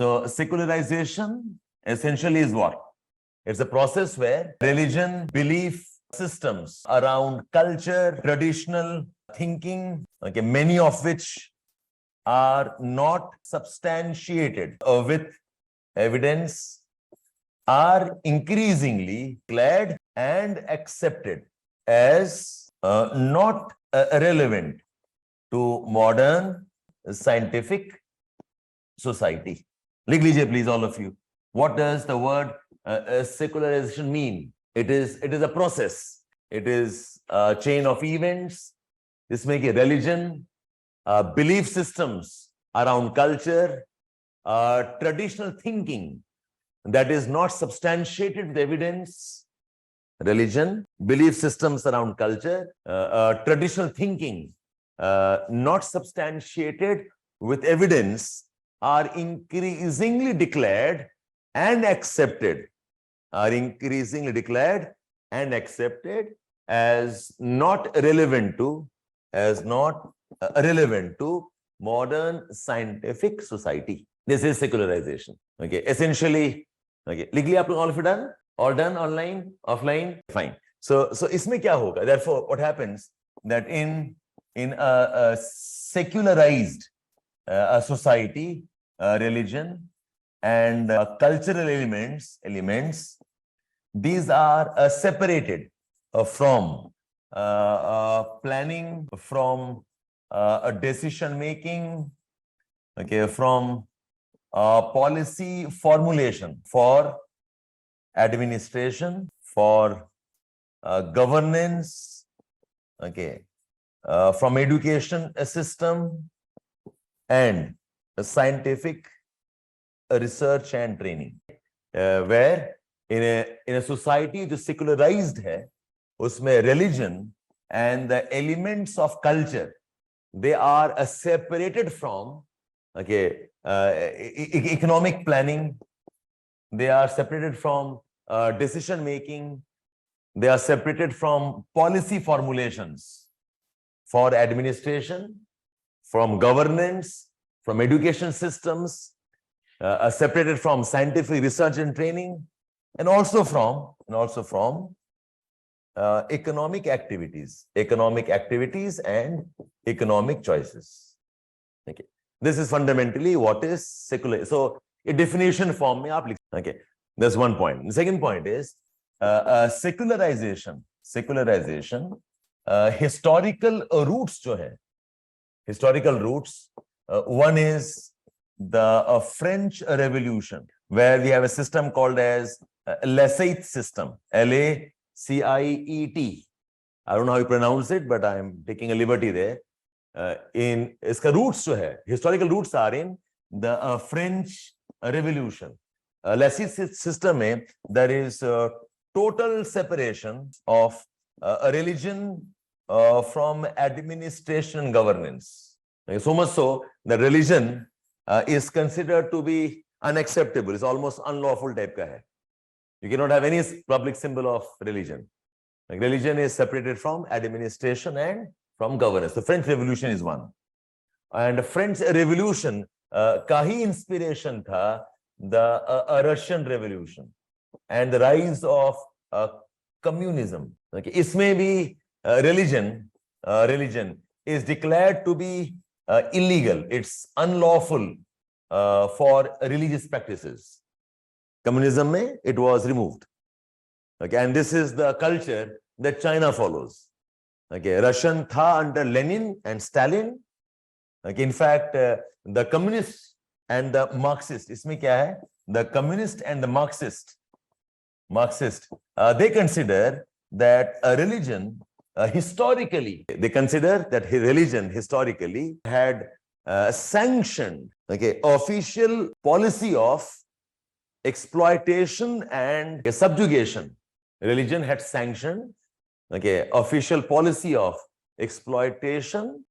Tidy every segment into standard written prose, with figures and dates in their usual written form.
So secularization essentially is what? It's a process where religion, belief systems around culture, traditional thinking, okay, many of which are not substantiated with evidence, are increasingly declared and accepted as not relevant to modern scientific society. लिख लीजिए please, all of you. What does the word secularization mean? It is a process. It is a chain of events. इसमें कि religion, belief systems around culture, traditional thinking that is not substantiated with evidence, religion, belief systems around culture, traditional thinking not substantiated with evidence are increasingly declared and accepted, as not relevant to modern scientific society. This is secularization. Okay, essentially. Okay, legally, all of you done? All done? Online, offline? Fine. So इसमें क्या होगा? Therefore, what happens that in a secularized society, religion and cultural elements, these are separated from planning, from decision making, okay, from policy formulation for administration, for governance, okay, from education system and scientific research and training, where in a society जो secularized है, उसमें religion and the elements of culture, they are separated from, okay, economic planning, they are separated from decision making, they are separated from policy formulations for administration, from governance, from education systems, separated from scientific research and training, and also from economic activities and economic choices. Okay, this is fundamentally what is secular. So a definition form में आप लिख, okay, that's one point. The second point is secularization historical roots जो है, historical roots, one is the French Revolution, where we have a system called as Laciet system, LACIET. I don't know how you pronounce it, but I am taking a liberty there. In इसका roots जो है, historical roots are in the French Revolution. Laciet system में there is total separation of a religion from administration and governance. So much so that religion is considered to be unacceptable. It's almost unlawful type का है. You cannot have any public symbol of religion. Like religion is separated from administration and from governance. The French Revolution is one. And the French Revolution का ही inspiration था the Russian Revolution and the rise of communism. Okay, इसमें भी religion is declared to be illegal. It's unlawful for religious practices. Communism में it was removed. Okay, and this is the culture that China follows. Okay, Russian था under Lenin and Stalin. Okay, in fact, the communists and the Marxist, इसमें क्या है? The communist and the Marxist, they consider that a religion historically had sanctioned, okay, official policy of exploitation and subjugation. Religion had sanctioned, okay, official policy of exploitation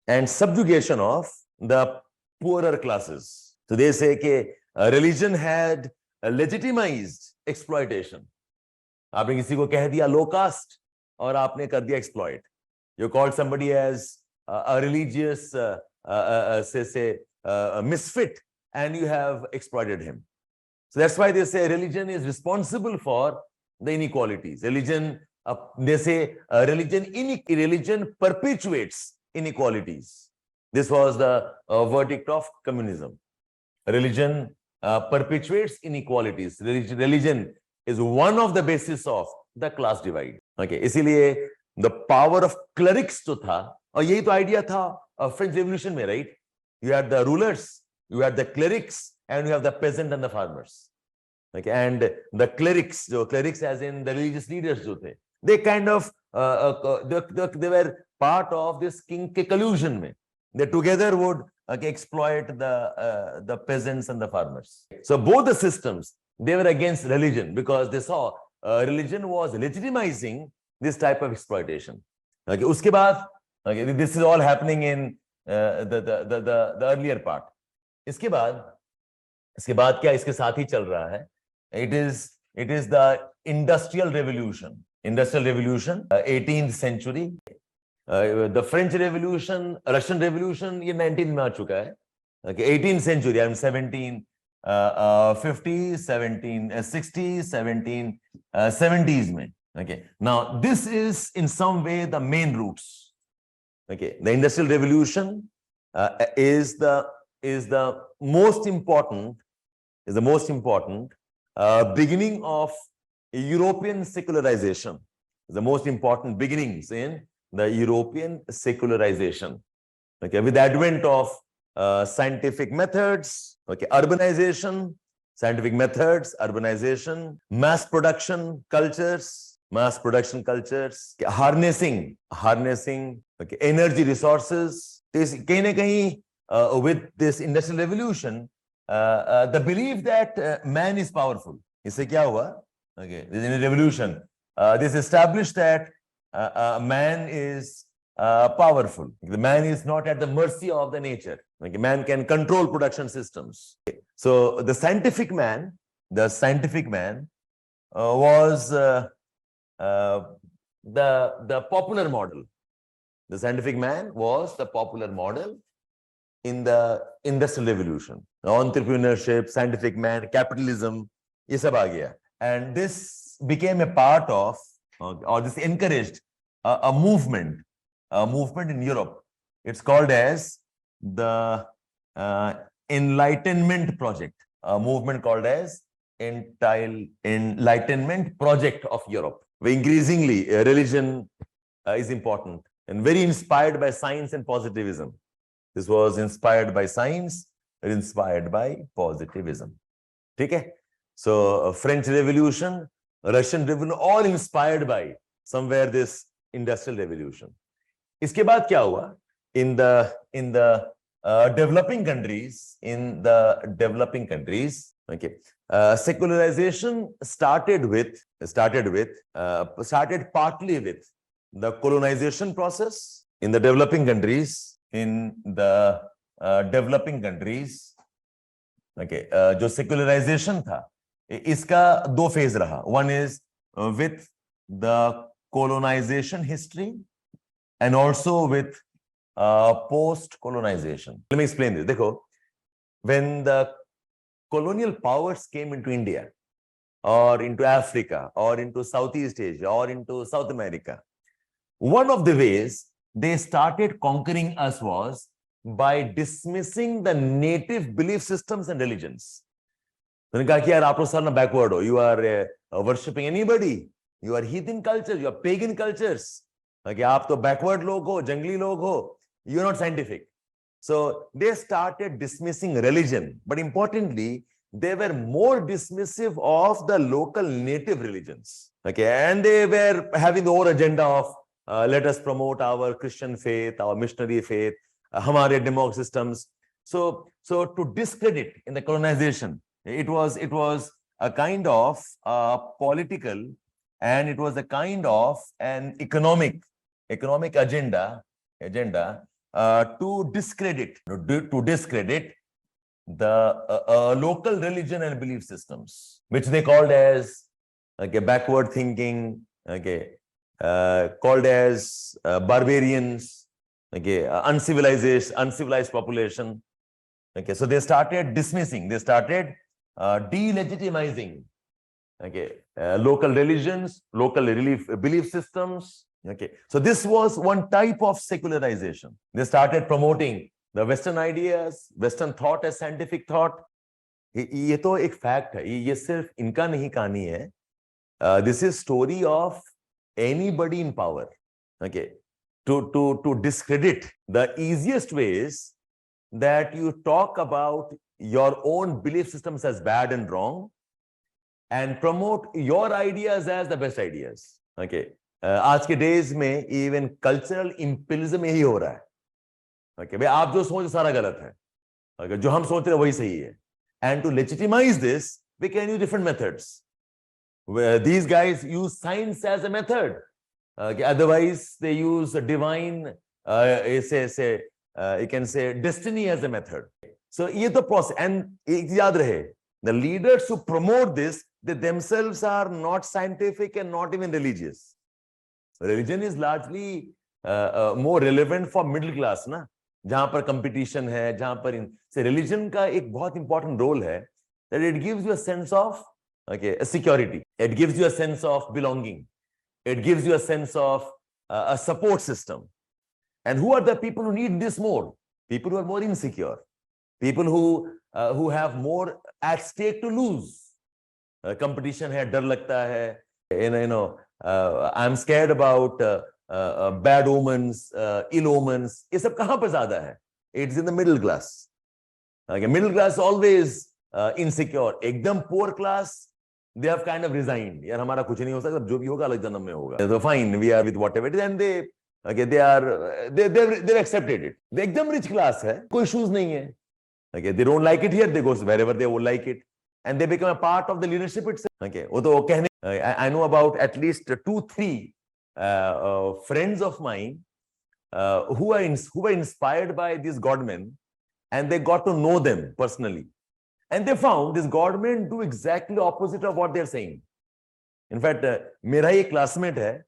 and subjugation of the poorer classes. So they say that religion had legitimized exploitation. आपने किसी को कह दिया low caste और आपने कर दिया exploit. You called somebody as a religious, say a misfit and you have exploited him. So that's why they say religion is responsible for the inequalities. Religion, they say religion perpetuates inequalities. This was the verdict of communism. Religion perpetuates inequalities. Religion is one of the basis of the class divide. Okay, इसीलिए the power of clerics जो था, और यही तो idea था French Revolution में, right? You had the rulers, you had the clerics, and you have the peasant and the farmers. Okay, and the clerics as in the religious leaders जो थे, they kind of they were part of this king के collusion में. They together would exploit the peasants and the farmers. So both the systems, they were against religion because they saw religion was legitimizing this type of exploitation. Okay, उसके बाद, okay, this is all happening in the earlier part. इसके बाद क्या इसके साथ ही चल रहा है? It is the industrial revolution. 18th century. The French Revolution, Russian Revolution, ये 19th में आ चुका है. Okay, 18th century, I'm 1750s, 1760s, 1770s में. Okay, now this is in some way the main roots. Okay, the Industrial Revolution is the most important beginning of European secularization. The most important beginnings in the European secularization. Okay, with the advent of scientific methods, okay, urbanization, mass production cultures, harnessing, okay, energy resources. कहीं ना कहीं with this industrial revolution, the belief that man is powerful. इससे क्या हुआ? Okay, this is a revolution. This established that man is powerful. The man is not at the mercy of the nature. Okay, man can control production systems. Okay. So the scientific man was the popular model. The scientific man was the popular model in the industrial revolution. Entrepreneurship, scientific man, capitalism, ये सब आ गया. And this became a part of, or this encouraged a movement in Europe. It's called as the Enlightenment Project. A movement called as Enlightenment Project of Europe. Where increasingly religion is important and very inspired by science and positivism. This was inspired by science and inspired by positivism. Okay? So French Revolution, Russian Revolution, all inspired by somewhere this industrial revolution. इसके बाद क्या हुआ? In the developing countries, okay, secularization started partly with the colonization process in the developing countries. Okay, जो secularization था, इसका दो phase रहा. One is with the colonization history and also with post-colonization. Let me explain this. देखो, when the colonial powers came into India or into Africa or into Southeast Asia or into South America, one of the ways they started conquering us was by dismissing the native belief systems and religions. उन्होंने कहा कि यार आप लोग सारा backward हो, you are worshipping anybody, you are heathen cultures, you are pagan cultures. कि आप तो backward लोग हो, जंगली लोग हो, you are not scientific. So they started dismissing religion, but importantly, they were more dismissive of the local native religions. Okay, and they were having the whole agenda of let us promote our Christian faith, our missionary faith, हमारे democratic systems. So to discredit in the colonization, it was a kind of political, and it was a kind of an economic agenda to discredit the local religion and belief systems, which they called as backward thinking, called as barbarians, uncivilized population. Okay, so they started dismissing, they started delegitimizing, okay, local religions, local belief systems. Okay, so this was one type of secularization. They started promoting the Western ideas, Western thought as scientific thought. ये तो एक fact है, ये सिर्फ इनका नहीं कहानी है. This is story of anybody in power. Okay, to discredit the easiest ways that you talk about your own belief systems as bad and wrong and promote your ideas as the best ideas. Okay, आज के days में even cultural imperialism यही हो रहा है. Okay, भाई आप जो सोच सारा गलत है. Okay, जो हम सोच रहे हैं वही सही है. And to legitimize this, we can use different methods. Where these guys use science as a method. Otherwise, they use divine, you can say destiny as a method. So, ये तो process. And एक याद रहे, the leaders who promote this, they themselves are not scientific and not even religious. Religion is largely more relevant for middle class, ना? जहां पर competition है, जहां पर religion का एक बहुत important role है, that it gives you a sense of security. It gives you a sense of belonging. It gives you a sense of a support system. And who are the people who need this more? People who are more insecure. People who have more at stake to lose. Competition है, डर लगता है. You know, I'm scared about bad omens, ill omens. ये सब कहाँ पर ज़्यादा है? It's in the middle class. Okay, middle class always insecure. एकदम poor class, they have kind of resigned. यार हमारा कुछ नहीं हो सकता, जो भी होगा अलग जन्म में होगा. So fine, we are with whatever it is, and they've accepted it. they एकदम rich class है, कोई issues नहीं है. Okay, they don't like it here, they go wherever they would like it, and they become a part of the leadership itself. Okay, वो तो कहने. I know about at least 2-3 friends of mine who were inspired by these godmen, and they got to know them personally. And they found this godmen do exactly the opposite of what they're saying. In fact, मेरा एक classmate है,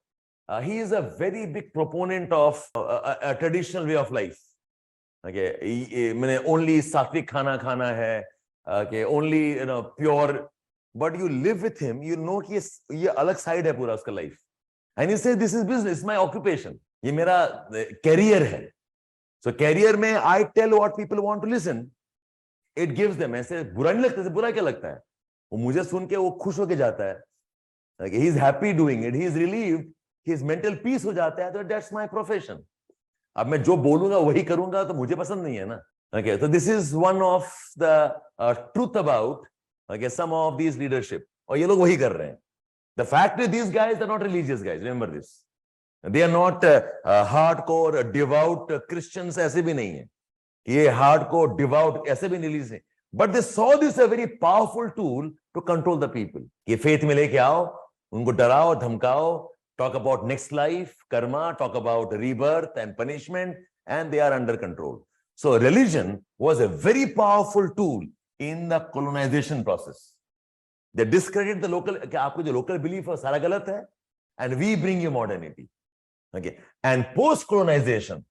he is a very big proponent of a traditional way of life. Okay, मैंने only सात्विक खाना खाना है, okay, only pure. But you live with him, you know कि ये अलग side है पूरा उसका life. And he says, this is business, my occupation. ये मेरा career है. So career में I tell what people want to listen. It gives them. ऐसे बुरा नहीं लगता, बुरा क्या लगता है? वो मुझे सुन के वो खुश होके जाता है. Like, he is happy doing it. He is relieved. His mental peace हो जाता है. So that's my profession. अब मैं जो बोलूँगा वही करूँगा तो मुझे पसंद नहीं है ना. Okay, so this is one of the truth about some of these leadership. और ये लोग वही कर रहे हैं. The fact is, these guys are not religious guys. Remember this. They are not hardcore, devout Christians. ऐसे भी नहीं है. ये hardcore, devout ऐसे भी नहीं है. But they saw this a very powerful tool to control the people. ये faith में लेके आओ, उनको डराओ, धमकाओ, talk about next life, karma, talk about rebirth and punishment, and they are under control. So religion was a very powerful tool in the colonization process. They discredit the local, कि आपको जो local belief है सारा गलत है, and we bring you modernity. Okay, and post-colonization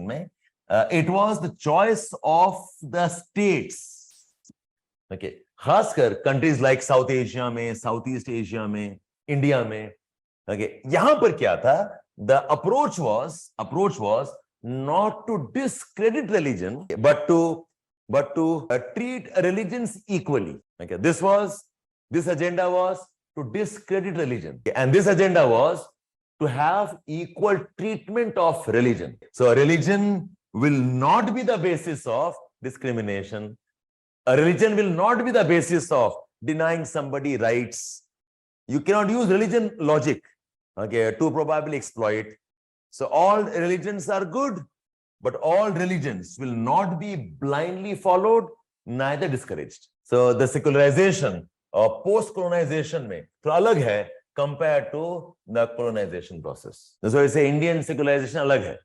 में it was the choice of the states. Okay, खासकर countries like South Asia में, Southeast Asia में, India में. Okay, यहाँ पर क्या था? The approach was not to discredit religion, but to treat religions equally. Okay, this agenda was to discredit religion, and this agenda was to have equal treatment of religion. So religion will not be the basis of discrimination. A religion will not be the basis of denying somebody rights. You cannot use religion logic, okay, to probably exploit. So all religions are good, but all religions will not be blindly followed, neither discouraged. So the secularization or post-colonization में थोड़ा अलग है compared to the colonization process. That's why I say Indian secularization अलग है.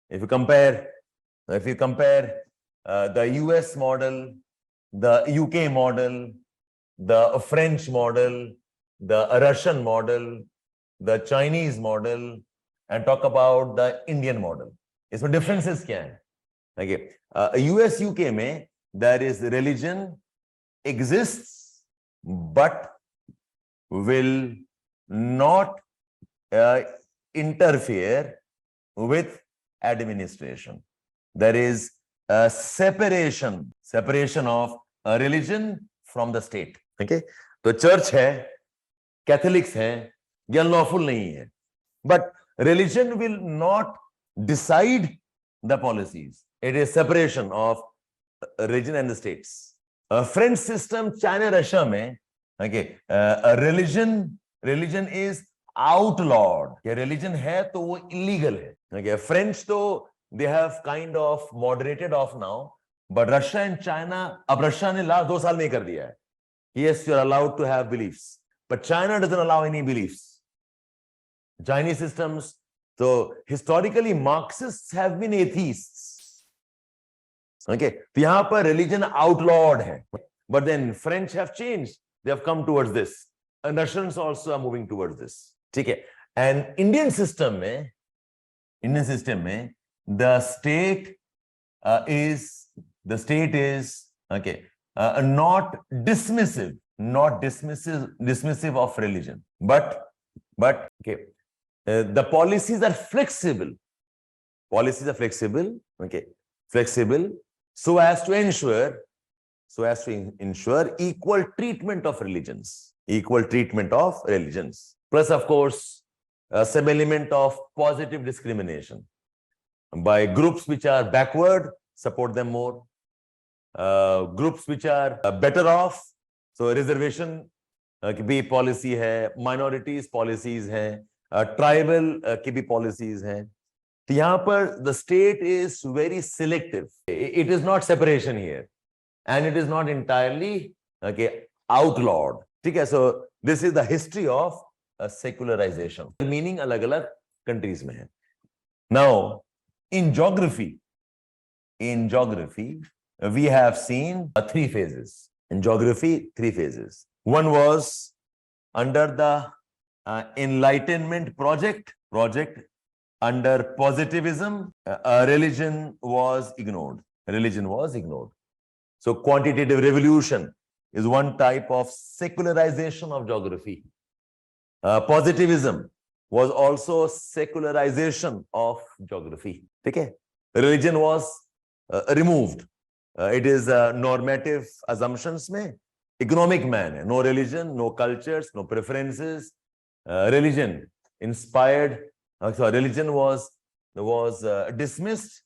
If you compare the US model, the UK model, the French model, the Russian model, the Chinese model, and talk about the Indian model. इसमें differences क्या हैं? Okay, US UK में there is religion exists but will not interfere with administration. There is a separation of religion from the state. Okay, तो church है, Catholics हैं, ये unlawful नहीं है, but religion will not decide the policies. It is separation of religion and the states. French system, China, Russia में, okay, religion is outlawed. क्या religion है तो वो illegal है. Okay, French तो they have kind of moderated off now, but Russia and China, अब Russia ने last 2 साल में कर दिया है. Yes, you are allowed to have beliefs, but China doesn't allow any beliefs. Chinese systems, so historically Marxists have been atheists. Okay, तो यहाँ पर religion outlawed है, but then French have changed. They have come towards this, and Russians also are moving towards this. ठीक है, and Indian system में the state is okay, not dismissive of religion, but okay, the policies are flexible. Okay, flexible so as to ensure equal treatment of religions, plus of course some element of positive discrimination. By groups which are backward, support them more. Groups which are better off, so reservation की भी policy है, minorities policies हैं, tribal की भी policies हैं. तो यहाँ पर the state is very selective. It is not separation here, and it is not entirely okay outlawed. ठीक है, so this is the history of secularization. Meaning अलग-अलग countries में है. Now, in geography, we have seen 3 phases. In geography, 3 phases. One was under the Enlightenment project. Under positivism, religion was ignored. So quantitative revolution is one type of secularization of geography. Positivism was also secularization of geography. Okay? Religion was removed. It is normative assumptions में economic man है. No religion, no cultures, no preferences. Religion was dismissed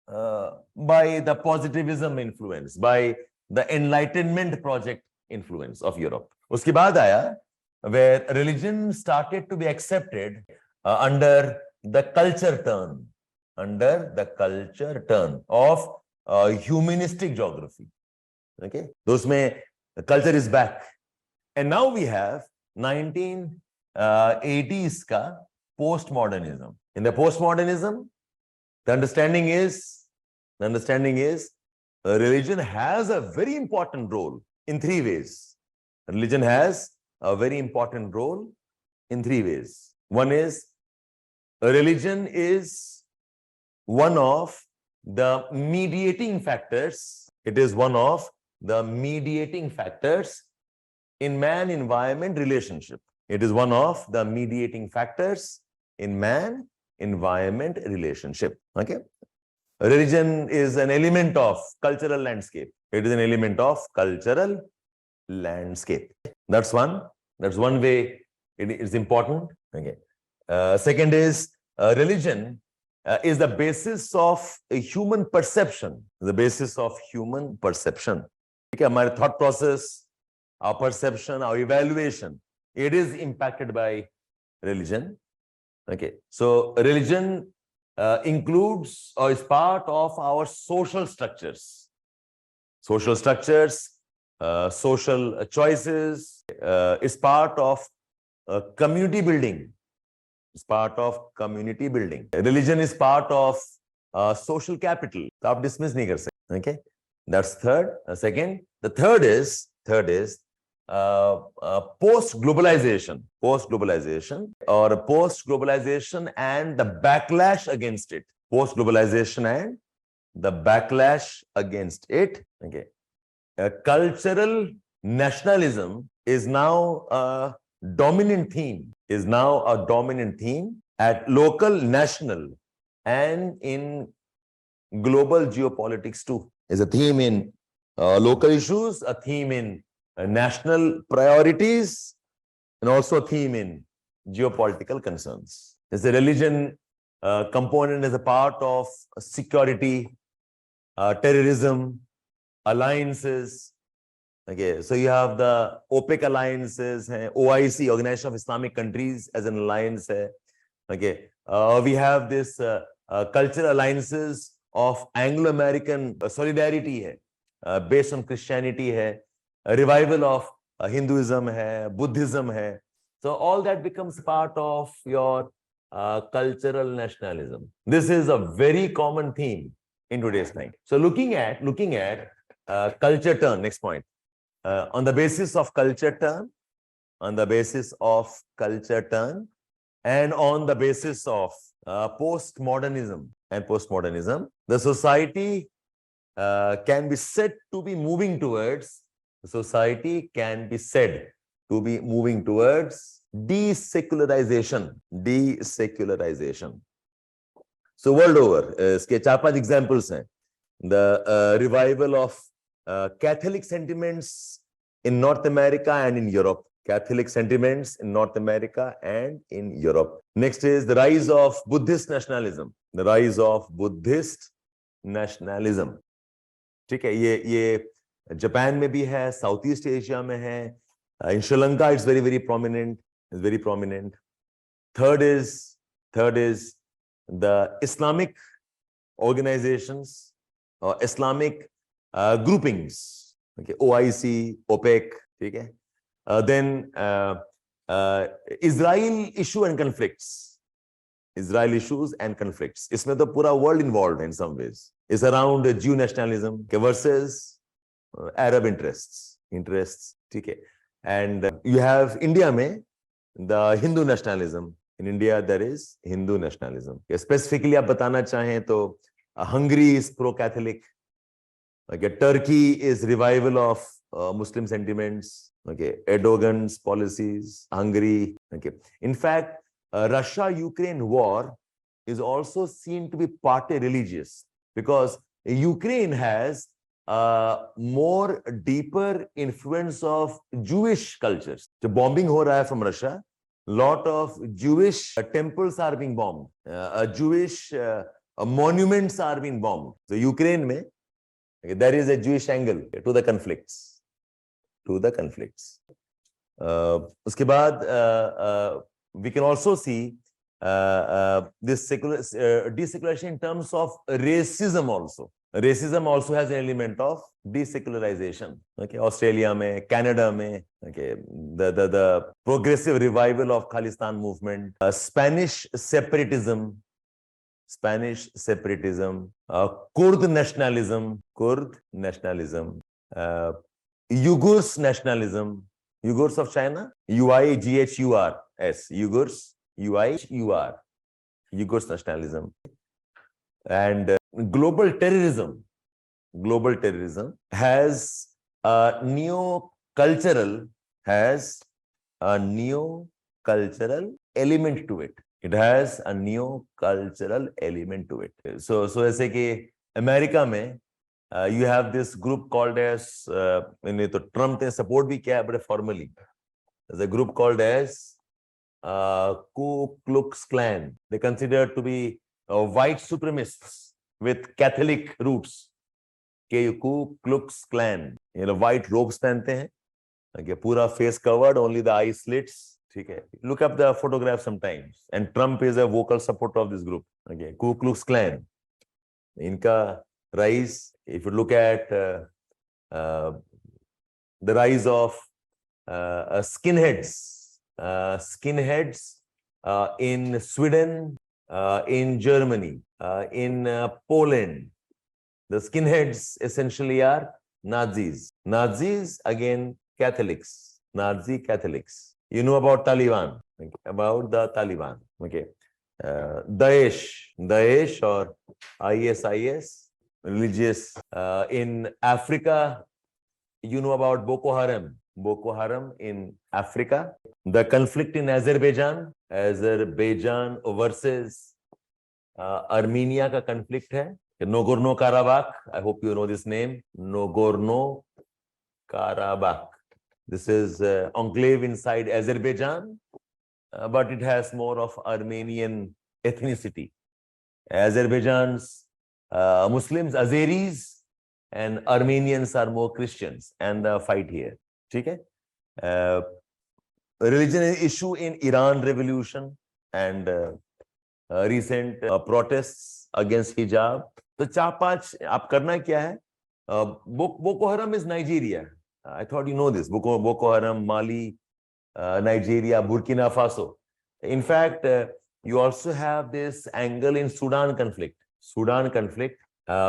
by the positivism influence, by the Enlightenment project influence of Europe. उसके बाद आया where religion started to be accepted under the culture turn of humanistic geography. Okay, those may culture is back, and now we have 1980s ka postmodernism. In the postmodernism, the understanding is religion has a very important role in 3 ways. Religion has a very important role in 3 ways. One is religion is one of the mediating factors. It is one of the mediating factors in man-environment relationship. It is one of the mediating factors in man-environment relationship. Okay? Religion is an element of cultural landscape. It is an element of cultural landscape. That's one way it is important. Okay. Second is religion is the basis of human perception. Okay, हमारे thought process, our perception, our evaluation, it is impacted by religion. Okay, so religion includes or is part of our social structures, social choices, is part of community building. Religion is part of social capital. तो आप dismiss नहीं कर सकते. Okay, that's third. Second, the third is post-globalization and the backlash against it. Post-globalization and the backlash against it. Okay. Cultural nationalism is now a dominant theme, at local, national, and in global geopolitics too. Is a theme in local issues, a theme in national priorities, and also a theme in geopolitical concerns. There's a religion component as a part of security, terrorism, alliances. Okay, so you have the OPEC alliances, OIC, Organization of Islamic Countries, as an alliance. Okay, we have this cultural alliances of Anglo-American solidarity, based on Christianity, a revival of Hinduism, Buddhism. So all that becomes part of your cultural nationalism. This is a very common theme in today's time. So looking at culture turn, next point. On the basis of culture turn, and on the basis of postmodernism, the society can be said to be moving towards desecularization. So world over, इसके 4-5 examples हैं. The revival of Catholic sentiments in North America and in Europe. Next is the rise of Buddhist nationalism. ठीक है, ये Japan में भी है, south east Asia में है, in Sri Lanka it's very prominent. Third is the Islamic organizations or Islamic groupings. Okay, OIC, OPEC. ठीक है. Then Israel issues and conflicts. इसमें तो पूरा world involved in some ways. It's around Jew nationalism versus Arab interests. ठीक है. And you have India में the Hindu nationalism. In India there is Hindu nationalism. Specifically आप बताना चाहें तो Hungary is pro-Catholic. Okay, Turkey is revival of Muslim sentiments. Okay, Erdogan's policies, Hungary. Okay, in fact, Russia-Ukraine war is also seen to be partly religious because Ukraine has more deeper influence of Jewish cultures. So bombing ho raha hai from Russia, lot of Jewish temples are being bombed, Jewish monuments are being bombed. So Ukraine mein, okay, there is a Jewish angle to the conflicts. उसके बाद we can also see this desecularization in terms of racism also. Racism also has an element of desecularization. Okay, Australia mein, Canada mein, okay, the progressive revival of Khalistan movement, Spanish separatism, Kurd nationalism, Uyghurs nationalism, Uyghurs of China, UIGHURS, Uyghurs, Uyghurs nationalism, and global terrorism has a neo-cultural element to it. It has a neo-cultural element to it. So ऐसे कि America में you have this group called as तो Trump ने support भी किया है बड़े formally. There's a group called as Ku Klux Klan. They considered to be white supremacists with Catholic roots. Ku Klux Klan. White robes पहनते हैं. Okay, पूरा face covered, only the eye slits. ठीक है. Look up the photograph sometimes. And Trump is a vocal supporter of this group. Okay, Ku Klux Klan. इनका rise, if you look at the rise of skinheads in Sweden, in Germany, in Poland. The skinheads essentially are Nazis. Nazis, again, Catholics. Nazi Catholics. You know about Taliban. About the Taliban. Okay. Daesh or ISIS. religious. In Africa, you know about Boko Haram. Boko Haram in Africa. The conflict in Azerbaijan versus Armenia का conflict है. Nagorno-Karabakh. I hope you know this name. Nagorno-Karabakh. This is enclave inside Azerbaijan, but it has more of Armenian ethnicity. Azerbaijan's Muslims, Azeris, and Armenians are more Christians, and the fight here. Okay? Religion issue in Iran revolution and recent protests against hijab. तो 4-5 आप करना क्या है? Boko Haram is Nigeria. I thought you know this. Boko Haram, Mali, Nigeria, Burkina Faso. In fact, you also have this angle in Sudan conflict. Sudan conflict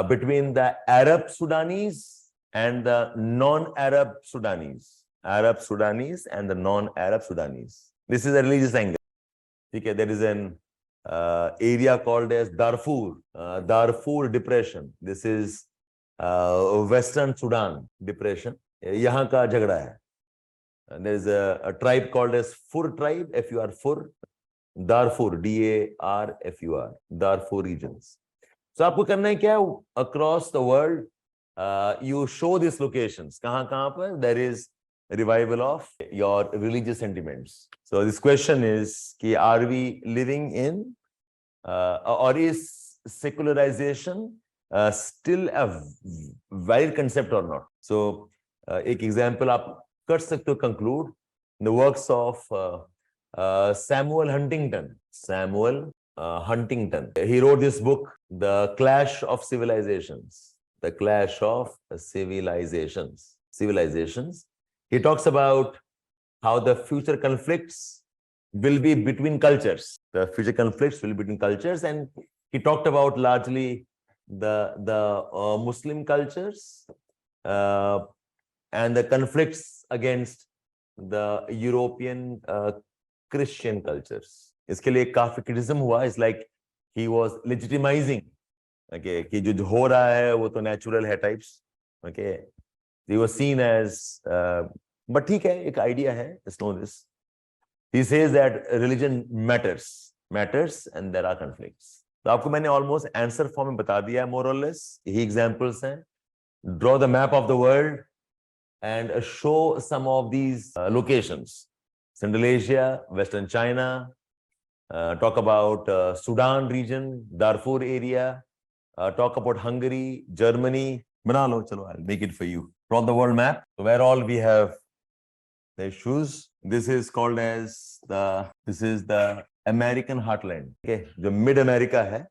between the Arab Sudanese and the non-Arab Sudanese. Arab Sudanese and the non-Arab Sudanese. This is a religious angle. Okay, there is an area called as Darfur, Darfur Depression. This is Western Sudan Depression. यहाँ का झगड़ा है. There is a tribe called as Fur tribe, F-U-R, Fur. Darfur, D-A-R-F-U-R, Darfur regions. So आपको करना है क्या? Across the world, you show these locations. कहाँ पर? There is revival of your religious sentiments. So this question is, कि are we living in or is secularization still a valid concept or not? So एक example आप कर सकते हो conclude the works of Samuel Huntington. Samuel Huntington. He wrote this book, The Clash of Civilizations. The Clash of Civilizations. He talks about how the future conflicts will be between cultures. The future conflicts will be between cultures, and he talked about largely the Muslim cultures and the conflicts against the European Christian cultures. इसके लिए काफी criticism हुआ. It's like he was legitimizing, okay, कि जो हो रहा है वो तो natural है types, okay. He was seen as, but ठीक है, एक idea है. Let's know this. He says that religion matters, and there are conflicts. तो आपको मैंने almost answer form में बता दिया है, more or less. यही examples हैं. Draw the map of the world and show some of these locations. Central Asia, Western China, talk about Sudan region, Darfur area, talk about Hungary, Germany. बना लो, चलो, I'll make it for you. Draw the world map, where all we have the issues. This is called as the American heartland. Okay, the mid-America hai.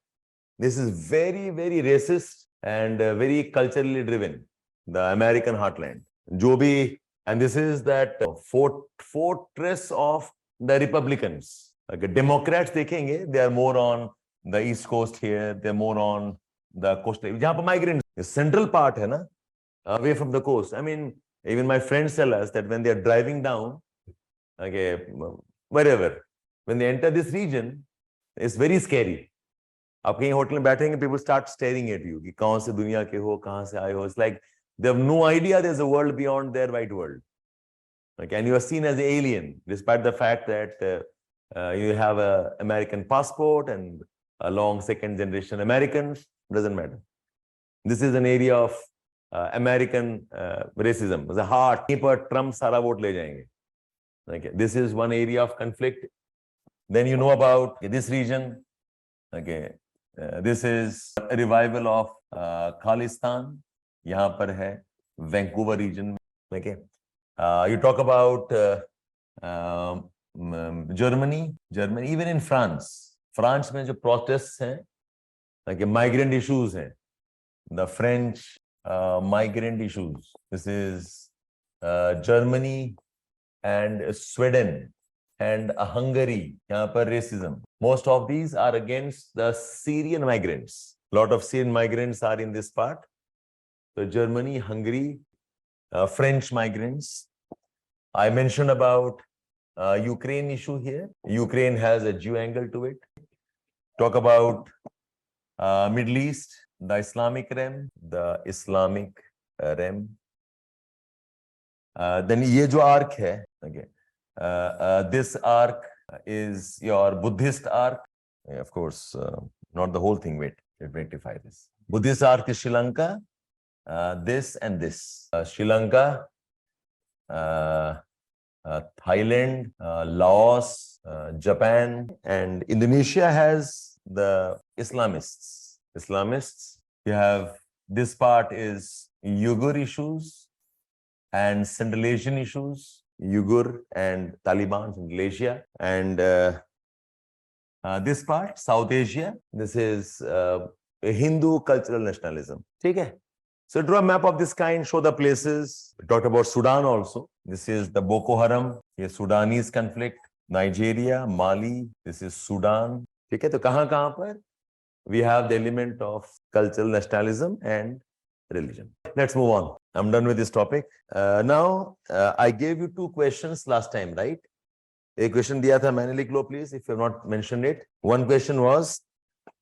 This is very, very racist and very culturally driven. The American heartland. जो भी, and this is that fortress of the Republicans. Okay, Democrats देखेंगे, they are more on the East Coast here. They're more on the coast. जहाँ पर migrants, the central part है ना, away from the coast. I mean, even my friends tell us that when they are driving down, okay, wherever, when they enter this region, it's very scary. आप कहीं hotel में बैठेंगे, people start staring at you. कि कौन से दुनिया के हो, कहाँ से आए हो? It's like they have no idea there's a world beyond their white world. Okay, and you are seen as an alien, despite the fact that you have an American passport and a long second generation Americans. Doesn't matter. This is an area of American racism. The heart, पर Trump सारा vote ले जाएंगे. Okay, this is one area of conflict. Then you know about this region. Okay, this is a revival of Khalistan. यहाँ पर है Vancouver region. Okay, you talk about Germany, even in France. France में जो protests हैं, like migrant issues हैं, the French migrant issues. This is Germany and Sweden and Hungary. यहाँ पर racism. Most of these are against the Syrian migrants. A lot of Syrian migrants are in this part. So Germany, Hungary, French migrants. I mentioned about Ukraine issue here. Ukraine has a Jew angle to it. Talk about Middle East. the Islamic realm, the Islamic realm. Then ये जो arc है, okay, this arc is your Buddhist arc. Of course, not the whole thing. Wait, let me rectify this. Buddhist arc is Sri Lanka, this and this. Sri Lanka, Thailand, Laos, Japan, and Indonesia has the Islamists. You have this part is Uyghur issues and Central Asian issues, Uyghur and Taliban, Central Asia, and this part, South Asia, this is a Hindu cultural nationalism. Okay? So draw a map of this kind, show the places. We talked about Sudan also. This is the Boko Haram, ये Sudanese conflict, Nigeria, Mali, this is Sudan. ठीक है, तो कहाँ पर we have the element of cultural nationalism and religion. Let's move on. I'm done with this topic. Now, I gave you 2 questions last time, right? एक question दिया था मैंने, लिख लो please if you have not mentioned it. One question was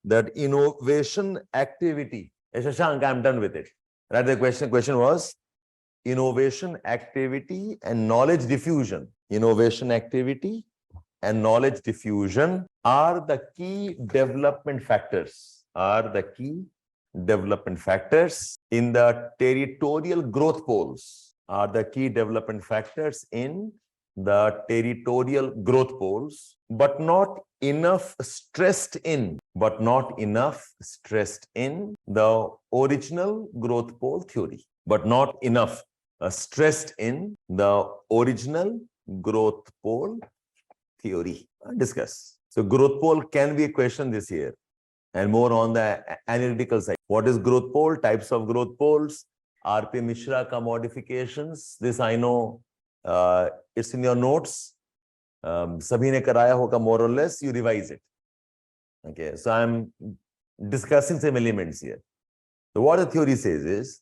that innovation activity. Shashank, I'm done with it. Right? The question was innovation activity and knowledge diffusion. Innovation activity and knowledge diffusion are the key development factors. In the territorial growth poles. Are the key development factors in the territorial growth poles, but not enough stressed in the original growth pole theory, but not enough stressed in the original growth pole theory. Discuss. So growth pole can be a question this year, and more on the analytical side. What is growth pole? Types of growth poles. R.P. Mishra ka modifications. This I know. It's in your notes. Sabhi ne karaya hoga more or less. You revise it. Okay. So I'm discussing some elements here. So what the theory says is,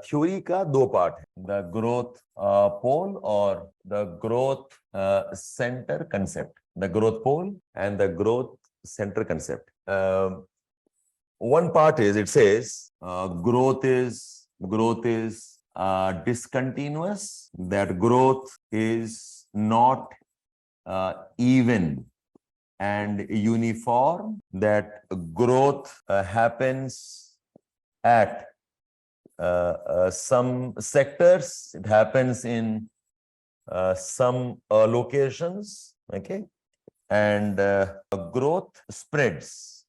theory का 2 part है, the growth pole or the growth center concept, the growth pole and the growth center concept. One part is, it says growth is discontinuous, that growth is not even and uniform, that growth happens at some sectors, it happens in some locations, okay, and growth spreads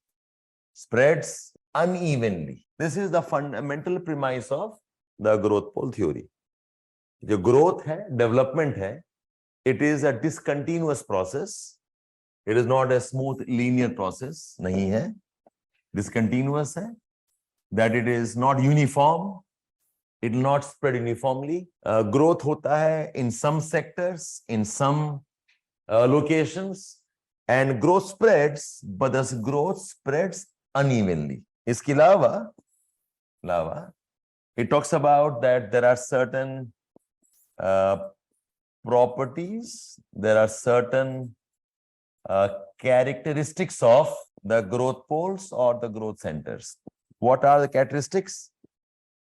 unevenly. This is the fundamental premise of the growth pole theory. The growth hai, development hai, it is a discontinuous process. It is not a smooth linear process. Nahi hai. Discontinuous hai. That it is not uniform, it will not spread uniformly. Growth hota hai in some sectors, in some locations, and growth spreads, but the growth spreads unevenly. Iske alawa, it talks about that there are certain properties, there are certain characteristics of the growth poles or the growth centers. What are the characteristics?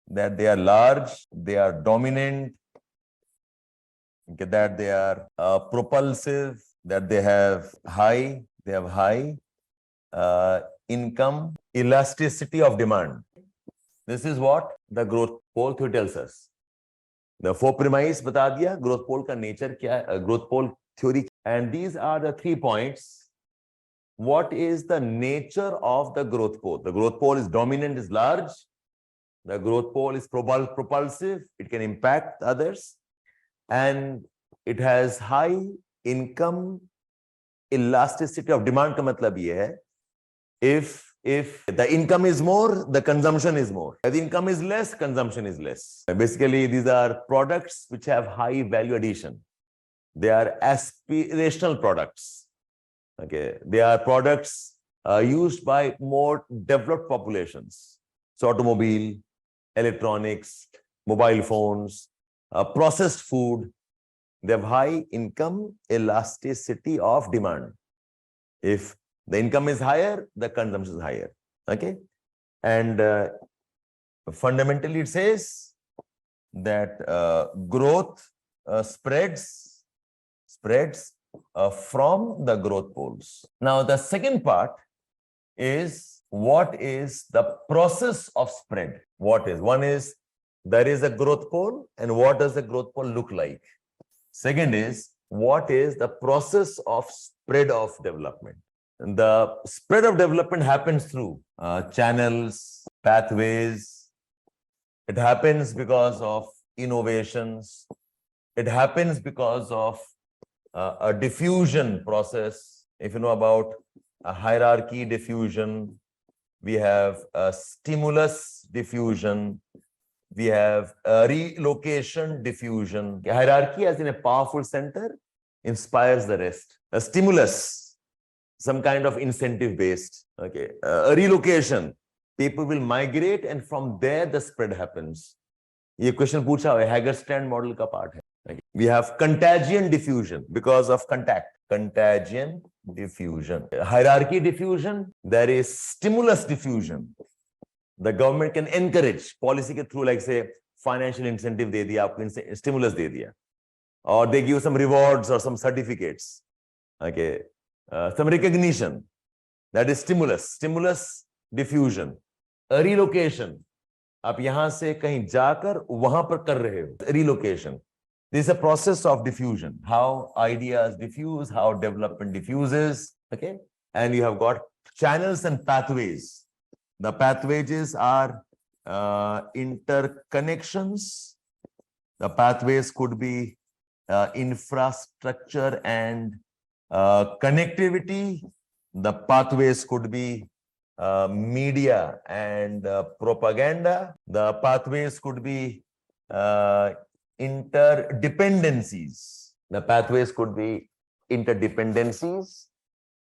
That they are large, they are dominant, that they are propulsive, that they have high income, elasticity of demand. This is what the growth pole theory tells us. The 4 premise bata diya, growth pole ka nature kya hai, growth pole theory. And these are the 3 points. What is the nature of the growth pole? The growth pole is dominant, is large. The growth pole is propulsive. It can impact others. And it has high income, elasticity of demand. Ka matlab ye hai, if the income is more, the consumption is more. If the income is less, consumption is less. Basically, these are products which have high value addition. They are aspirational products. Okay, they are products used by more developed populations. So automobile, electronics, mobile phones, processed food, they have high income, elasticity of demand. If The income is higher, the consumption is higher. Okay, and fundamentally it says that growth spreads from the growth poles. Now the second part is, what is the process of spread? One is there is a growth pole, and what does the growth pole look like? Second is, what is the process of spread of development? And the spread of development happens through channels, pathways. It happens because of innovations. It happens because of a diffusion process. If you know about a hierarchy diffusion, we have a stimulus diffusion, we have a relocation diffusion. Hierarchy, as in a powerful center, inspires the rest. A stimulus, some kind of incentive based. Okay, a relocation, people will migrate, and from there the spread happens. ये question पूछा है, Hagerstrand model का part है. Okay. We have contagion diffusion because of contact. Contagion diffusion. Hierarchy diffusion, there is stimulus diffusion. The government can encourage policy के through, like say financial incentive दे दिया, आपको stimulus दे दिया, or they give some rewards or some certificates. Okay, some recognition. That is stimulus diffusion. A relocation, आप यहाँ से कहीं जाकर वहां पर कर रहे हो. Relocation. This is a process of diffusion. How ideas diffuse, how development diffuses. Okay, and you have got channels and pathways. The pathways are interconnections. The pathways could be infrastructure and connectivity. The pathways could be media and propaganda. The pathways could be interdependencies. The pathways could be interdependencies.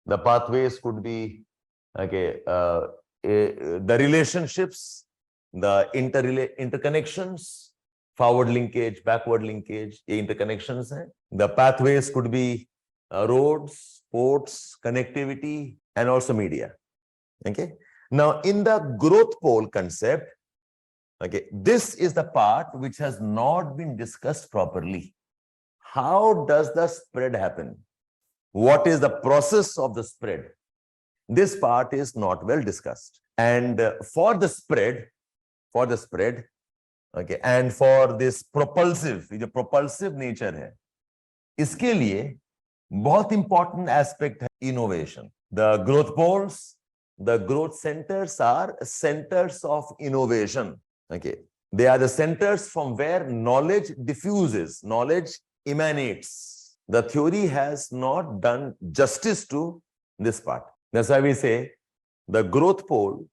The pathways could be, okay, the relationships, the interconnections, forward linkage, backward linkage, interconnections. The pathways could be roads, ports, connectivity, and also media. Okay. Now, in the growth pole concept, okay, this is the part which has not been discussed properly. How does the spread happen? What is the process of the spread? This part is not well discussed. And for the spread, okay, and for this propulsive, जो propulsive nature है, इसके लिए बहुत important aspect है innovation. The growth poles, the growth centers are centers of innovation. Okay, they are the centers from where knowledge diffuses, knowledge emanates. The theory has not done justice to this part. That's why we say the growth pole,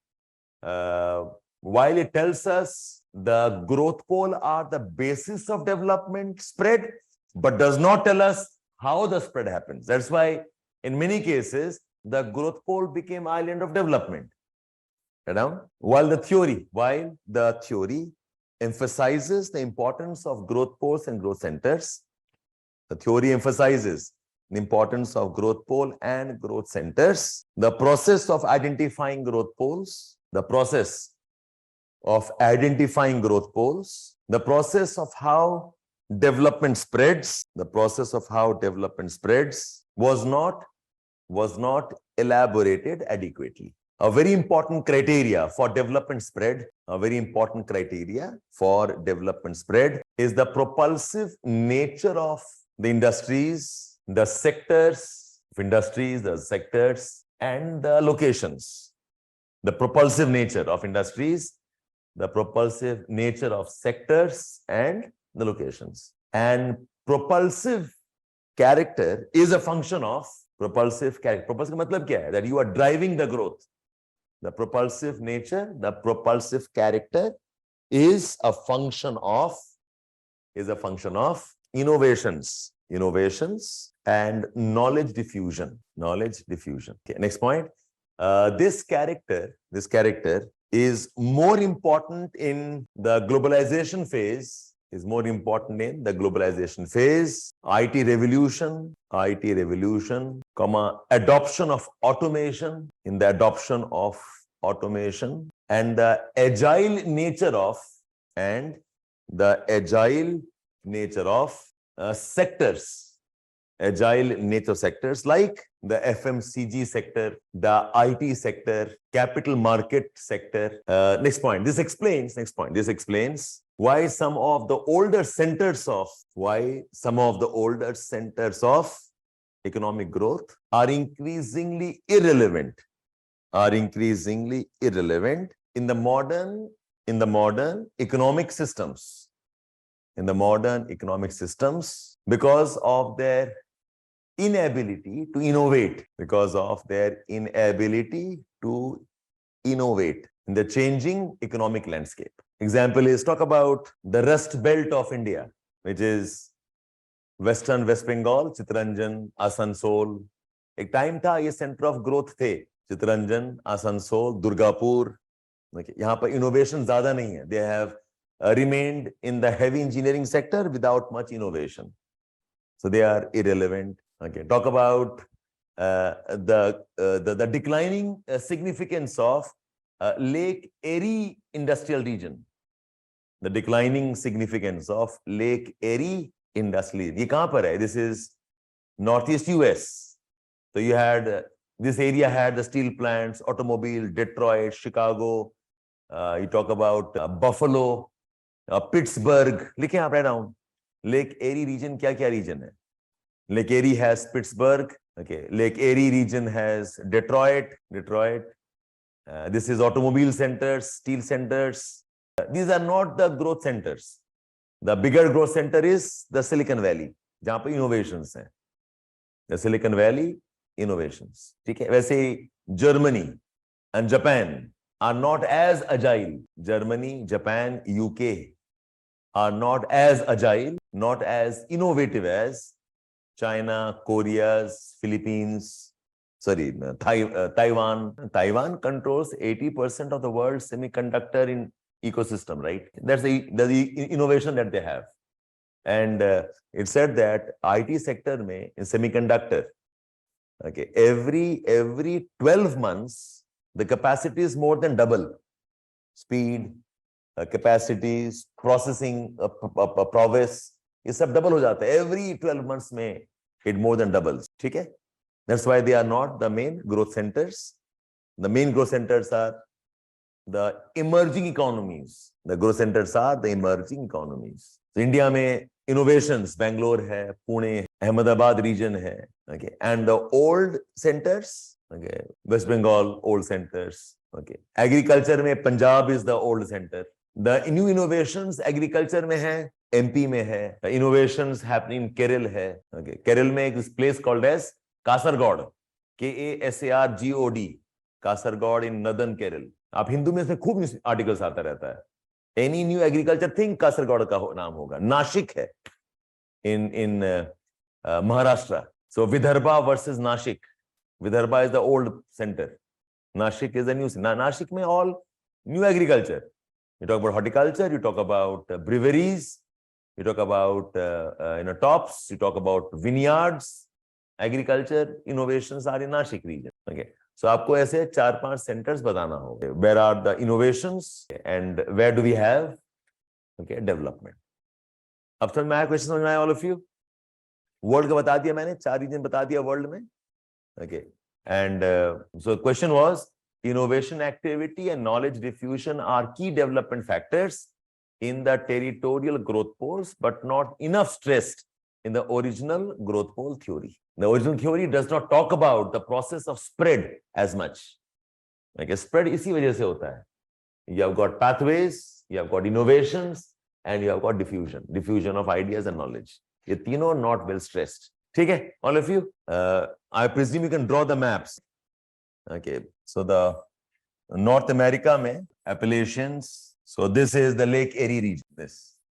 while it tells us the growth pole are the basis of development spread, but does not tell us how the spread happens. That's why in many cases, the growth pole became island of development. While the theory emphasizes the importance of growth poles and growth centers, the theory emphasizes the importance of growth pole and growth centers. The process of identifying growth poles, the process of identifying growth poles, the process of how development spreads, was not elaborated adequately. A very important criteria for development spread, is the propulsive nature of the industries, the sectors of industries, and the locations. The propulsive nature of industries, the propulsive nature of sectors, and the locations. And propulsive character is a function of propulsive character. Propulsive का मतलब क्या है? That you are driving the growth. The propulsive nature, the propulsive character is a function of innovations and knowledge diffusion. Okay, next point. This character is more important in the globalization phase is more important in the globalization phase. IT revolution, comma, adoption of automation, in the adoption of automation, and the agile nature of, sectors. Agile nature sectors like the FMCG sector, the IT sector, capital market sector. Next point. This explains why some of the older centers of economic growth are increasingly irrelevant in the modern economic systems. Because of their inability to innovate in the changing economic landscape. Example is, talk about the Rust Belt of India, which is Western West Bengal, Chittaranjan, Asansol. एक time था ये centre of growth थे, चित्तरंजन, आसनसोल, दुर्गापुर. यहाँ पर innovation ज्यादा नहीं है. They have remained in the heavy engineering sector without much innovation, so they are irrelevant. Okay, talk about the declining significance of Lake Erie industrial region. The declining significance of Lake Erie industrial. ये कहाँ पर है? This is northeast US. So you had this area had the steel plants, automobile, Detroit, Chicago. You talk about Buffalo, Pittsburgh. लिखें आप, write down. Lake Erie region क्या region है? Lake Erie has Pittsburgh. Okay, Lake Erie region has Detroit. This is automobile centers, steel centers. These are not the growth centers. The bigger growth center is the Silicon Valley, जहाँ पर innovations हैं. The Silicon Valley innovations. ठीक है. वैसे Germany and Japan are not as agile. Germany, Japan, UK are not as agile, not as innovative as China, Korea, Philippines, Taiwan. Taiwan controls 80% of the world's semiconductor ecosystem, right? That's the innovation that they have. And it said that IT sector in semiconductor, okay, every 12 months, the capacity is more than double. Speed, capacities, processing, prowess, ये सब double हो जाता है. Every 12 months में it more than doubles. ठीक है? That's why they are not the main growth centers. The main growth centers are the emerging economies. The growth centers are the emerging economies. So India में innovations, Bangalore है, Pune, Ahmedabad region है. Okay, and the old centers, okay, West Bengal old centers. Okay, agriculture में Punjab is the old center. The new innovations agriculture में है, MP में है. The innovations happening in Kerala है. Okay, Kerala में एक place called as Kasargod, KASARGOD, Kasargod in northern Kerala. आप हिंदू में से खूब आर्टिकल्स आता रहता है. Any new agriculture thing Kasargod का नाम होगा. Nashik है in Maharashtra. So Vidarbha versus Nashik. Vidarbha is the old center. Nashik is the new center. Nashik में all new agriculture. You talk about horticulture, you talk about breweries, you talk about tops, you talk about vineyards. Agriculture innovations are in Nashik region. Okay, so आपको ऐसे 4-5 centers बताना होगा. Where are the innovations and where do we have development? अब समझ में आया? Question समझ में आया all of you? वर्ल्ड का बता दिया मैंने, 4 रीजन बता दिया वर्ल्ड में. Okay, and so question was, innovation activity and knowledge diffusion are key development factors in the territorial growth poles, but not enough stressed in the original growth pole theory. The original theory does not talk about the process of spread as much. Okay, spread इसी वजह से होता है. You have got pathways, you have got innovations, and you have got diffusion of ideas and knowledge. ये तीनों not well stressed. ठीक है, all of you? I presume you can draw the maps. Okay, so the North America में Appalachians. So this is the Lake Erie region.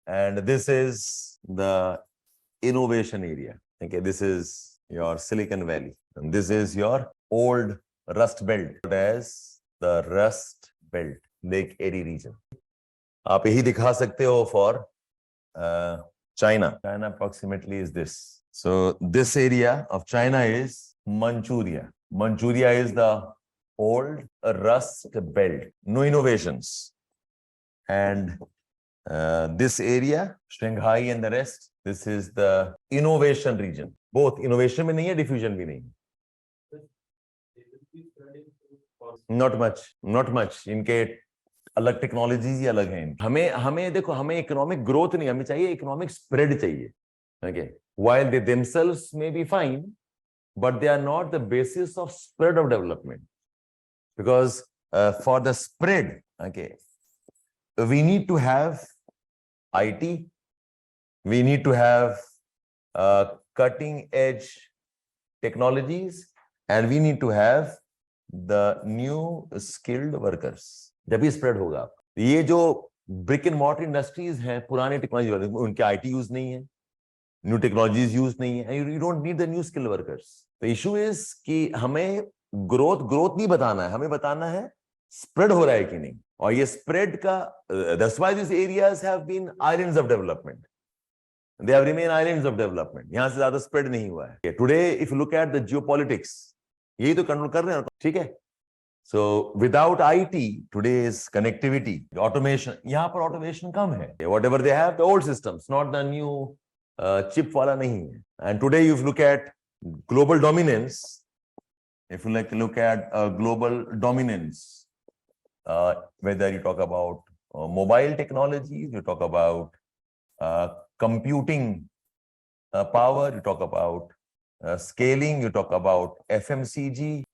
And this is the innovation area. Okay, this is your Silicon Valley. And this is your old Rust Belt. As the Rust Belt, Lake Erie region. आप यही दिखा सकते हो for China. China approximately is this. So this area of China is Manchuria. Manchuria is the old rust belt, no innovations. And this area, Shanghai and the rest, this is the innovation region. Both innovation में नहीं है, diffusion भी नहीं है. Not much. इनके अलग technologies ही अलग हैं. हमें देखो, हमें इकोनॉमिक ग्रोथ नहीं, हमें चाहिए इकोनॉमिक स्प्रेड चाहिए. Okay, while they themselves may be fine, but they are not the basis of spread of development. Because for the spread, okay, we need to have IT, we need to have cutting edge technologies, and we need to have the new skilled workers. जब भी spread होगा. ये जो brick and mortar industries हैं, पुराने technology वाले, उनके IT use नहीं है, न्यू टेक्नोलॉजीज यूज नहीं है, you don't need the new skill workers. The issue is कि हमें ग्रोथ नहीं बताना है, हमें बताना है स्प्रेड हो रहा है कि नहीं. और ये स्प्रेड का, that's why this areas have been islands of development. They have remain islands of development. यहां से ज्यादा स्प्रेड नहीं हुआ है. Today if you look at the geopolitics, यही तो कंट्रोल कर रहे हैं. ठीक है. So without IT, today's connectivity, automation, यहाँ पर automation कम है. Whatever they have, the old systems, not the new chip वाला नहीं है. And today, if you look at global dominance, if you like to look at global dominance, whether you talk about mobile technologies, you talk about computing power, you talk about scaling, you talk about FMCG.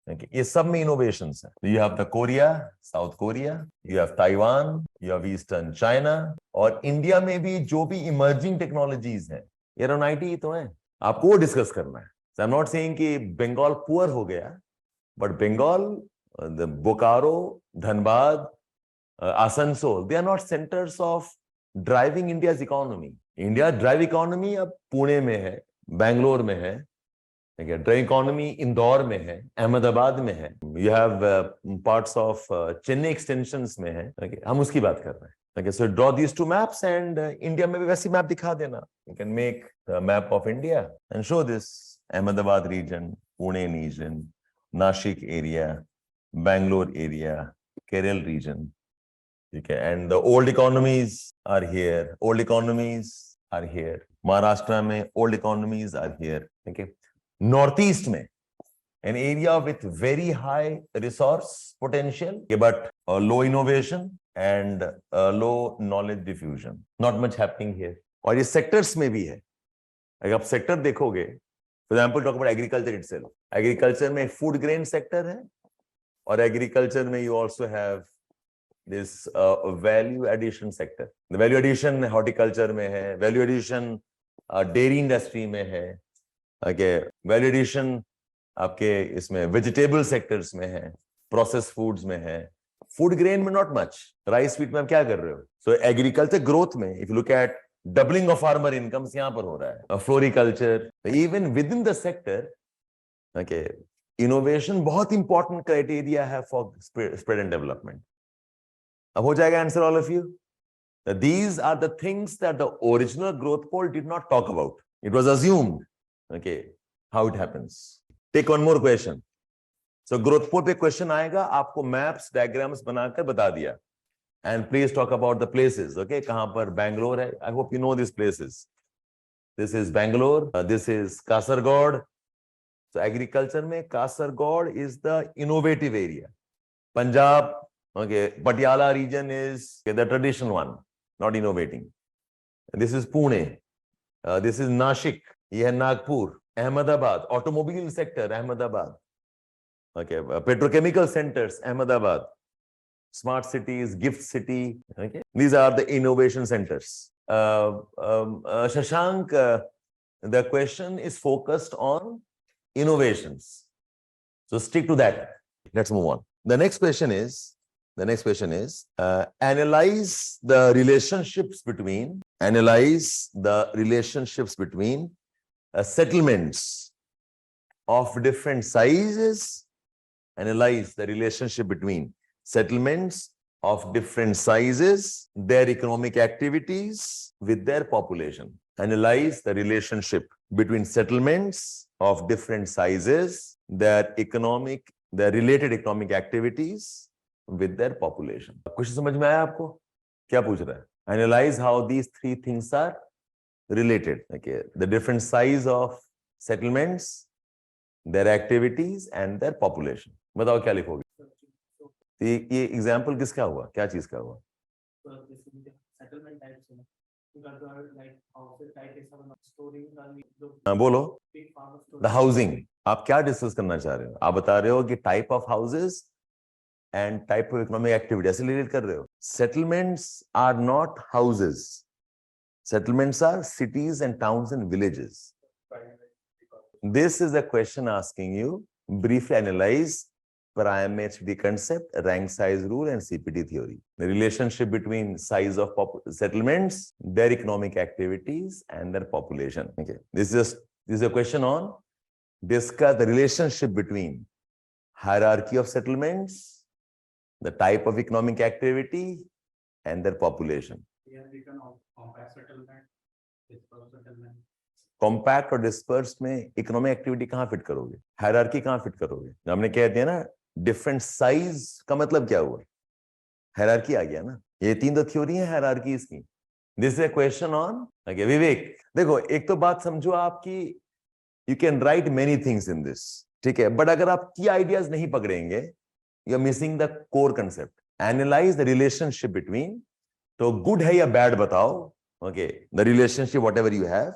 Okay. ये सब में innovations हैं. You have the Korea, South Korea, you have Taiwan, you have Eastern China, और India में भी जो भी emerging technologies हैं, ये अराउंड IT तो हैं. आपको वो डिस्कस करना है. So I'm not saying कि बंगाल पुअर हो गया, but Bengal, the Bokaro, Dhanbad, Asansol, they are not centers of driving India's economy. India drive economy अब पुणे में है, बैंगलोर में है. ड्राइव इकोनॉमी इंदौर में है, अहमदाबाद में है, you have parts of Chennai extensions में है. हम उसकी बात कर रहे हैं. Okay, so draw these two maps and India में भी वैसी मैप दिखा देना. You can make a map of India and show this Ahmedabad region, Pune region, Nashik area, Bangalore area, Kerala region. Okay, and the old economies are here. Old economies are here. Maharashtra में old economies are here. Okay. Northeast में an area with very high resource potential, but low innovation and low knowledge diffusion. Not much happening here. और ये sectors में भी है. अगर आप sector देखोगे, for example, talk about agriculture itself. Agriculture में food grain sector है, और agriculture में you also have this value addition sector. The value addition horticulture में है, value addition dairy industry में है. Okay, value addition आपके इसमें वेजिटेबल सेक्टर्स में है, प्रोसेस फूड्स में है, फूड ग्रेन में नॉट मच. राइस व्हीट में आप क्या कर रहे हो? सो एग्रीकल्चर ग्रोथ में if you look eight doubling of farmer incomes यहां पर हो रहा है. Floriculture, even with in the sector, okay, innovation बहुत इंपॉर्टेंट क्राइटेरिया है फॉर स्प्रेड एंड डेवलपमेंट. अब हो जाएगा answer all of you. These are the things that the original growth poll did not talk about. It was assumed. Okay, how it happens. Take one more question. So growth poll पे question आएगा, आपको maps, diagrams बनाकर बता दिया. And please talk about the places. Okay, कहाँ पर Bangalore है? I hope you know these places. This is Bangalore. This is Kasaragod. So agriculture में Kasaragod is the innovative area. Punjab, okay, Patiala region is the traditional one, not innovating. This is Pune. This is Nashik. ये है Nagpur. Ahmedabad, automobile sector, Ahmedabad. Okay, petrochemical centers, Ahmedabad. Smart cities, gift city. Okay, these are the innovation centers. Shashank, the question is focused on innovations. So stick to that. Let's move on. The next question is analyze the relationships between settlements of different sizes. Analyze the relationship between settlements of different sizes, their economic activities with their population. Analyze the relationship between settlements of different sizes, their related economic activities with their population. Question समझ में आया आपको? क्या पूछ रहा है? Analyze how these three things are related. Okay, the different size of settlements, their activities and their population. बताओ क्या लिखोगे? ये एग्जाम्पल किसका हुआ? क्या चीज का हुआ? बोलो. The housing. आप क्या डिस्कस करना चाह रहे हो? आप बता रहे हो कि type of houses and type of economic activity ऐसे रिलेट कर रहे हो. Settlements are not houses. Settlements are cities and towns and villages. This is a question asking you briefly analyze primate city concept, rank size rule and CPT theory. The relationship between size of settlements, their economic activities and their population. Okay, this is a question on discuss the relationship between hierarchy of settlements, the type of economic activity and their population. Compact settlement, dispersed settlement. Compact और disperse में economic activity कहां fit करोगे? Hierarchy कहां fit करोगे? हमने कह दिया ना, डिफरेंट साइज का मतलब क्या हुआ? हायरार्की आ गया ना. ये तीन तो थ्योरी है हायरार्कीज की. This is a question on. Okay Vivek, देखो एक तो बात समझो आपकी, you can write many things in this, ठीक है, बट अगर आप की आइडियाज नहीं पकड़ेंगे, you are missing the core concept. Analyse the relationship between, तो गुड है या बैड बताओ. Okay, the relationship whatever you have,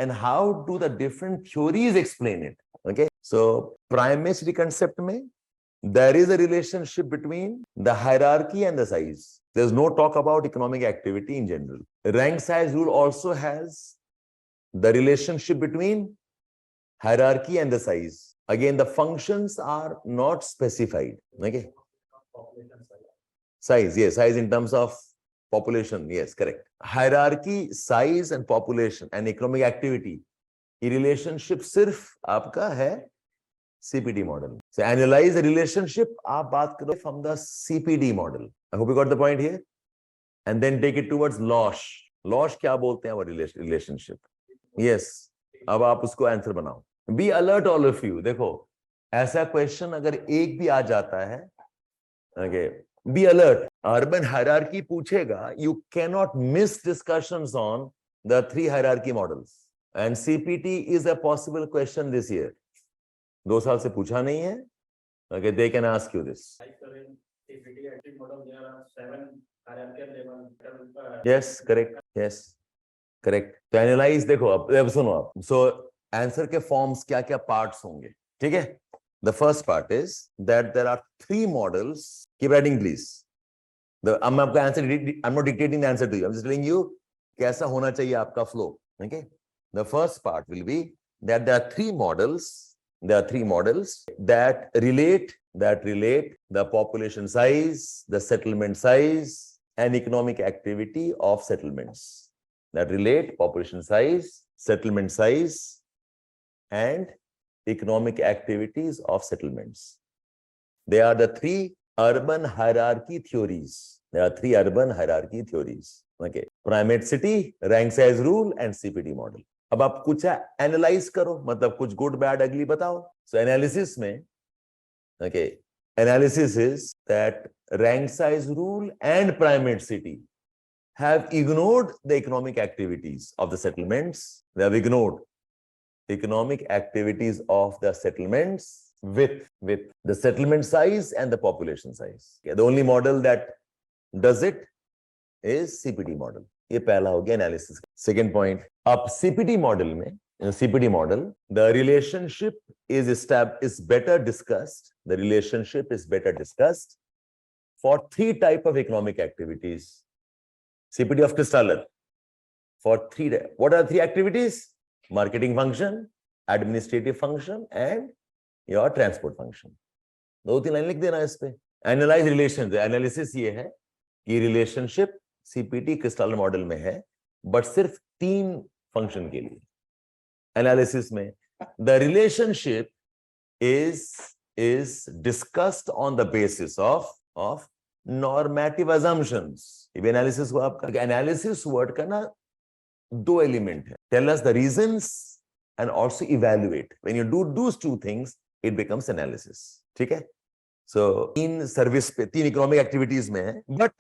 and how do the different theories explain it. Okay, so primate city concept mein there is a relationship between the hierarchy and the size. There's no talk about economic activity in general. Rank size rule also has the relationship between hierarchy and the size. Again, the functions are not specified. Okay, size, yes, size in terms of population, yes, correct. Hierarchy, size and population and economic activity, ये relationship सिर्फ आपका है CPD model. So analyze the relationship, आप बात करो from the CPD model. I hope you got the point here. And then take it towards LOSH. LOSH क्या बोलते हैं वो relationship? Yes. अब आप उसको आंसर बनाओ. Be alert all of you. देखो ऐसा क्वेश्चन अगर एक भी आ जाता है, okay, be alert. Urban hierarchy पूछेगा, you cannot miss discussions on the three hierarchy models. And CPT is a possible question this year. 2 साल से पूछा नहीं है. Okay, they can ask you this. CPT model, there are 7 hierarchical levels. Yes, correct. Yes, correct. तो analyze, देखो अब सुनो आप. So आंसर के फॉर्म्स क्या क्या पार्ट्स होंगे, ठीक है? The first part is that there are 3 models. Keep writing, please. I'm not dictating the answer to you. I'm just telling you कैसा होना चाहिए आपका flow. Okay. The first part will be that there are 3 models. There are 3 models that relate the population size, the settlement size, and economic activity of settlements. That relate population size, settlement size, and economic activities of settlements. They are the 3 urban hierarchy theories. There are 3 urban hierarchy theories. Okay, primate city, rank size rule and CPT model. अब आप कुछ analyse करो, मतलब कुछ good bad अगली बताओ. सो analysis में, okay, analysis is that rank size rule and primate city have ignored the economic activities of the settlements. They have ignored economic activities of the settlements with the settlement size and the population size. Okay, the only model that does it is CPT model. ये पहला हो गया analysis. Second point, अब CPT model में, CPT model, the relationship is better discussed. The relationship is better discussed for 3 type of economic activities. CPT of Kristaller for 3. What are 3 activities? Marketing function, administrative function and your transport function. 2-3 line लिख देना इस पे. Analyse relation, analysis ये है कि relationship CPT crystal model में है, but सिर्फ 3 फंक्शन के लिए. एनालिसिस में the relationship is discussed on the basis of normative assumptions. ये भी analysis हुआ आपका. Analysis word का ना दो एलिमेंट है. Tell us the reasons and also evaluate. When you do those two things, it becomes analysis. ठीक है? So तीन सर्विस पे, तीन इकोनॉमिक एक्टिविटीज में है, but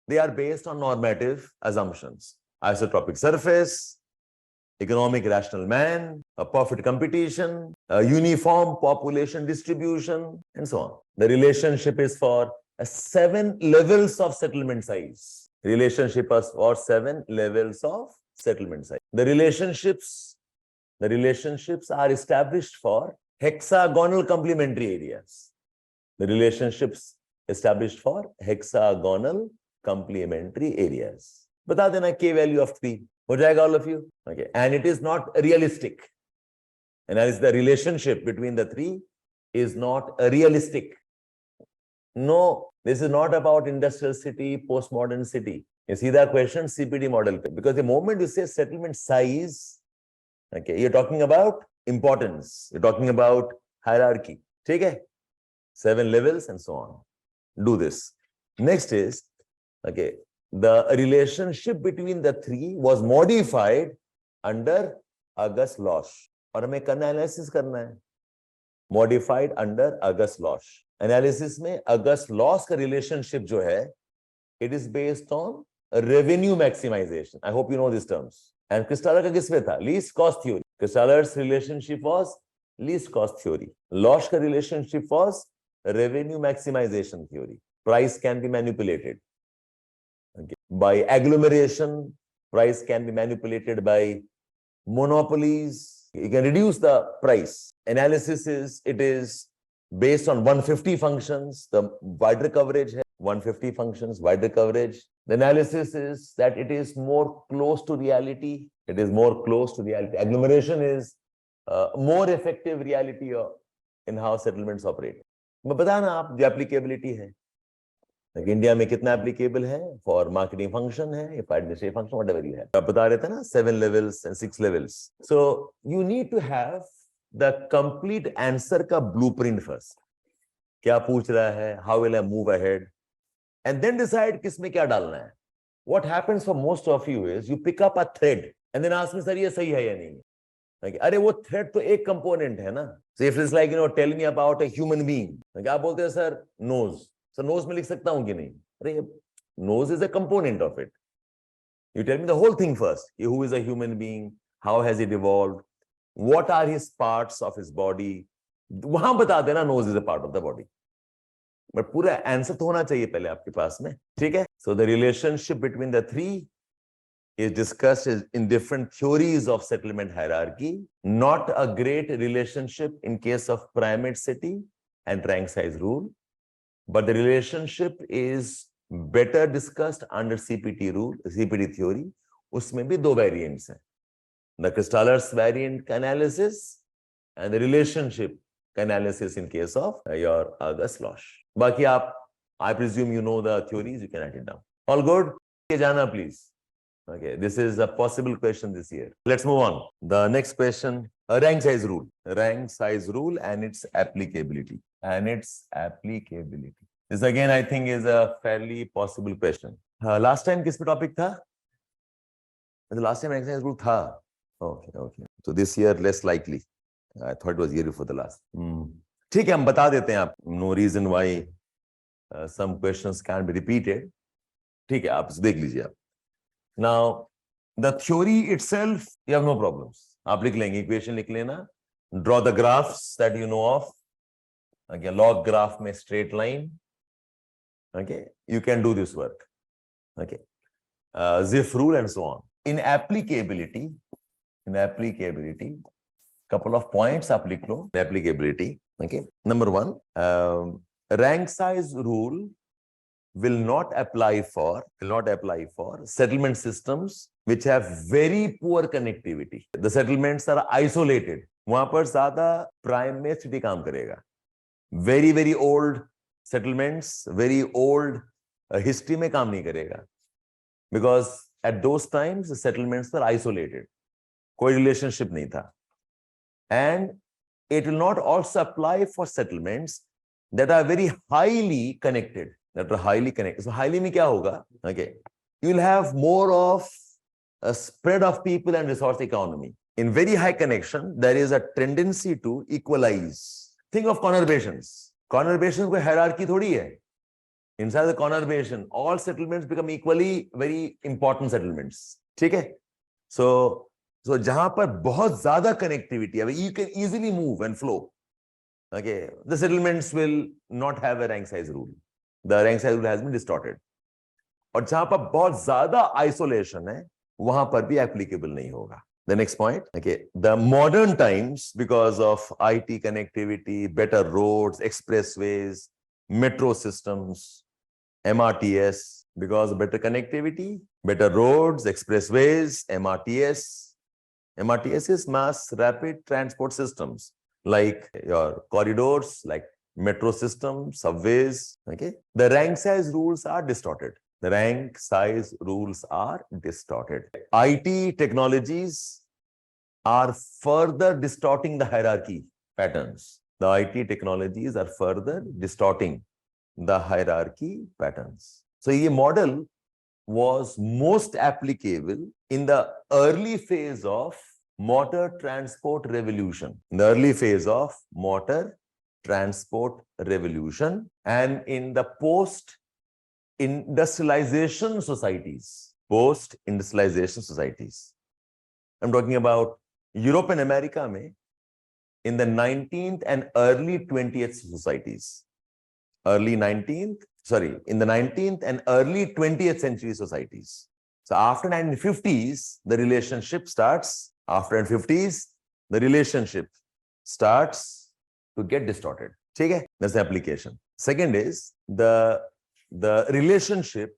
they are based on normative assumptions. Isotropic surface, economic rational man, a profit competition, a uniform population distribution, and so on. The relationship is for 7 levels of settlement size. Relationship is for 7 levels of settlement size. The relationships are established for hexagonal complementary areas. The relationships established for hexagonal complementary areas. बता देना k value of 3. हो जाएगा all of you? Okay. And it is not realistic. And that is the relationship between the three is not realistic. No, this is not about industrial city, postmodern city. You see that question, CPD model. Because the moment you say settlement size, okay, you're talking about importance. You're talking about hierarchy. Take it? 7 levels and so on. Do this. Next is, okay, the relationship between the three was modified under August laws. और हमें analysis करना है. Modified under August laws. Analysis में August laws का relationship जो है, it is based on revenue maximization. I hope you know these terms. And Christaller का किस पे था? Least cost theory. Christaller's relationship was least cost theory. Laws का relationship was revenue maximization theory. Price can be manipulated. Okay. By agglomeration, price can be manipulated by monopolies. You can reduce the price. Analysis is, it is based on 150 functions, the wider coverage, 150 functions, wider coverage. The analysis is that it is more close to reality. It is more close to reality. Agglomeration is more effective reality in how settlements operate. मैं बता ना आप, the applicability है. Like India में कितना applicable है? For marketing function है, for administrative function, whatever you have. आप बता रहे थे ना, 7 levels and 6 levels. So you need to have the complete answer का blueprint first. क्या पूछ रहा है? How will I move ahead? And then decide किस में क्या डालना है. What happens for most of you is you pick up a thread and then ask me, sir, ये सही है या नहीं? Like, अरे वो thread तो एक component है ना. So if it's like, tell me about a human being. Like, आप बोलते हैं, sir, nose. So nose में लिख सकता हूँ कि नहीं? अरे nose is a component of it. You tell me the whole thing first. Who is a human being? How has it evolved? What are his parts of his body? वहां बता देना nose is a part of the body. But पूरा answer तो होना चाहिए पहले आपके पास में. ठीक है? So the relationship between the three is discussed in different theories of settlement hierarchy. Not a great relationship in case of pyramid city and rank size rule. But the relationship is better discussed under CPT rule, CPT theory. उसमें भी दो variants हैं. The Christaller's variant analysis and the relationship analysis in case of your August laws. बाकी आप, I presume you know the theories, you can write it down. All good? Jana, please. Okay, this is a possible question this year. Let's move on. The next question, a rank size rule. Rank size rule and its applicability. This again, I think, is a fairly possible question. Last time, किस पे topic था? The last time rank size rule था. Okay. So this year, less likely. I thought it was year before the last. ठीक है, हम बता देते हैं आप. No reason why some questions can't be repeated. ठीक है, आप देख लीजिए आप. Now, the theory itself, you have no problems. आप लिख लेंगे, equation लिख लेना. Draw the graphs that you know of. Okay, log graph में straight line. Okay, you can do this work. Okay, Ziff rule and so on. In applicability, couple of points आप लिख लो. Applicability. Okay, number 1, rank size rule will not apply for settlement systems which have very poor connectivity. The settlements are isolated. वहां पर ज्यादा prime में city काम करेगा. Very old settlements, very old history में काम नहीं करेगा. Because at those times the settlements were isolated. कोई relationship नहीं था. And it will not also apply for settlements that are very highly connected. that are highly connected. So highly में क्या होगा? Okay, you will have more of a spread of people and resource economy. In very high connection, there is a tendency to equalize. Think of conurbations. Conurbation कोई hierarchy थोड़ी है. Inside the conurbation, all settlements become equally very important settlements. ठीक है? So जहां पर बहुत ज्यादा connectivity है, you can easily move and flow. Okay, the settlements will not have a rank size rule. The rank size rule has been distorted. और जहां पर बहुत ज्यादा isolation है, वहां पर भी applicable नहीं होगा. The next point, okay, the modern times, because of IT connectivity, better roads, expressways, metro systems, MRTS, because of better connectivity, better roads, expressways, MRTS. MRTS is mass rapid transport systems, like your corridors, like metro systems, subways. Okay, the rank size rules are distorted. The rank size rules are distorted. IT technologies are further distorting the hierarchy patterns. The IT technologies are further distorting the hierarchy patterns. So, this model was most applicable in the early phase of motor transport revolution. In the early phase of motor transport revolution, and in the post-industrialization societies. Post-industrialization societies. I'm talking about Europe and America mein, in the 19th and early 20th societies. In the 19th and early 20th century societies. So after 1950s, the relationship starts. After 1950s, the relationship starts to get distorted. Okay? That's the application. Second is the relationship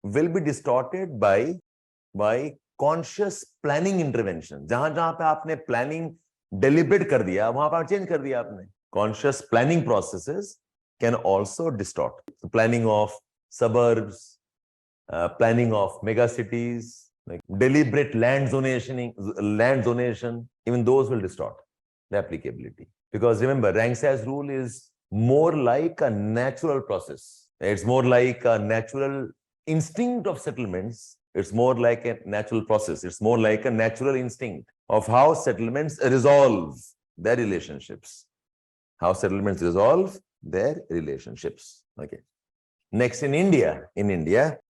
will be distorted by conscious planning intervention. जहां पे आपने planning deliberate कर दिया, वहां पर change कर दिया आपने. Conscious planning processes can also distort. The planning of suburbs, planning of megacities, like deliberate land zonation, even those will distort the applicability. Because remember, rank size rule is more like a natural process. It's more like a natural instinct of settlements. It's more like a natural process. It's more like a natural instinct of how settlements resolve their relationships. How settlements resolve their relationships. Okay. Next, in India,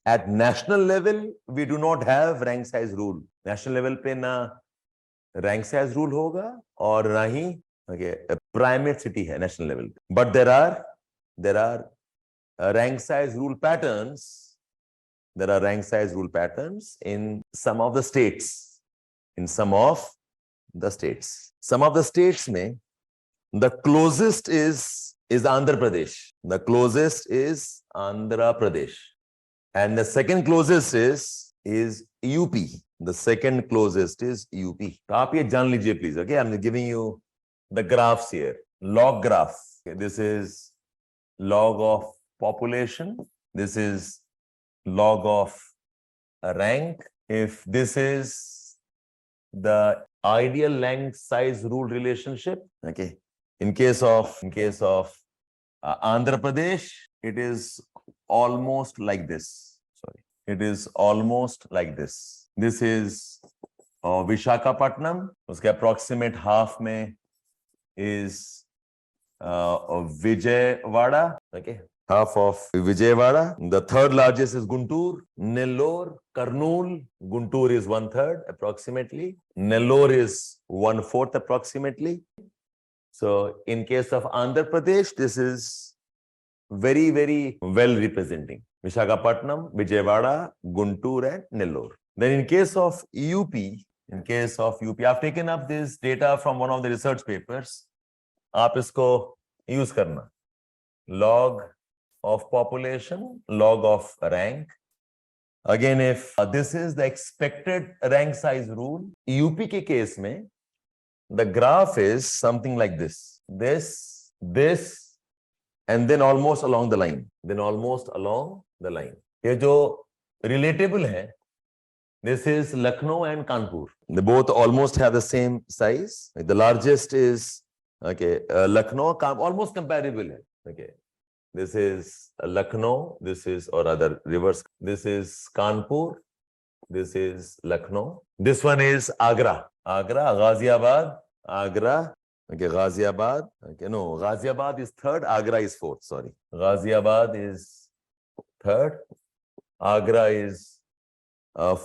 at national level, we do not have rank size rule. National level pe na rank size rule hoga or na hi a primate city hai national level. But there are rank size rule patterns. There are rank size rule patterns in some of the states. Some of the states mein, the closest is Andhra Pradesh. The closest is Andhra Pradesh. And the second closest is UP. The second closest is UP. So aap ye jaan lijiye please. Okay, I'm giving you the graphs here. Log graph. Okay, this is log of population. This is log of rank. If this is the ideal rank size rule relationship, okay. In case of Andhra Pradesh, it is almost like this. Sorry, it is almost like this. This is Vishakhapatnam. Uske approximate half mein is Vijayawada. Okay, half of Vijayawada. The third largest is Guntur, Nellore, Kurnool. Guntur is 1/3 approximately. Nellore is 1/4 approximately. So in case of Andhra Pradesh, this is very, very well representing. Vishakhapatnam, Vijayawada, Guntur and Nellore. Then in case of UP, I've taken up this data from one of the research papers. आप इसको use करना. Log of population, log of rank. Again, if this is the expected rank size rule, UP के case में, the graph is something like this, and then almost along the line. ये जो relatable है, this is Lucknow and Kanpur. They both almost have the same size. The largest is Lucknow, almost comparable hai. Okay, This is Lucknow. This is, or other reverse. This is Kanpur. This is Lucknow. This one is Agra. Agra, Ghaziabad, Agra. Okay, Ghaziabad. Okay, no, Ghaziabad is third. Agra is fourth. Sorry, Ghaziabad is third. Agra is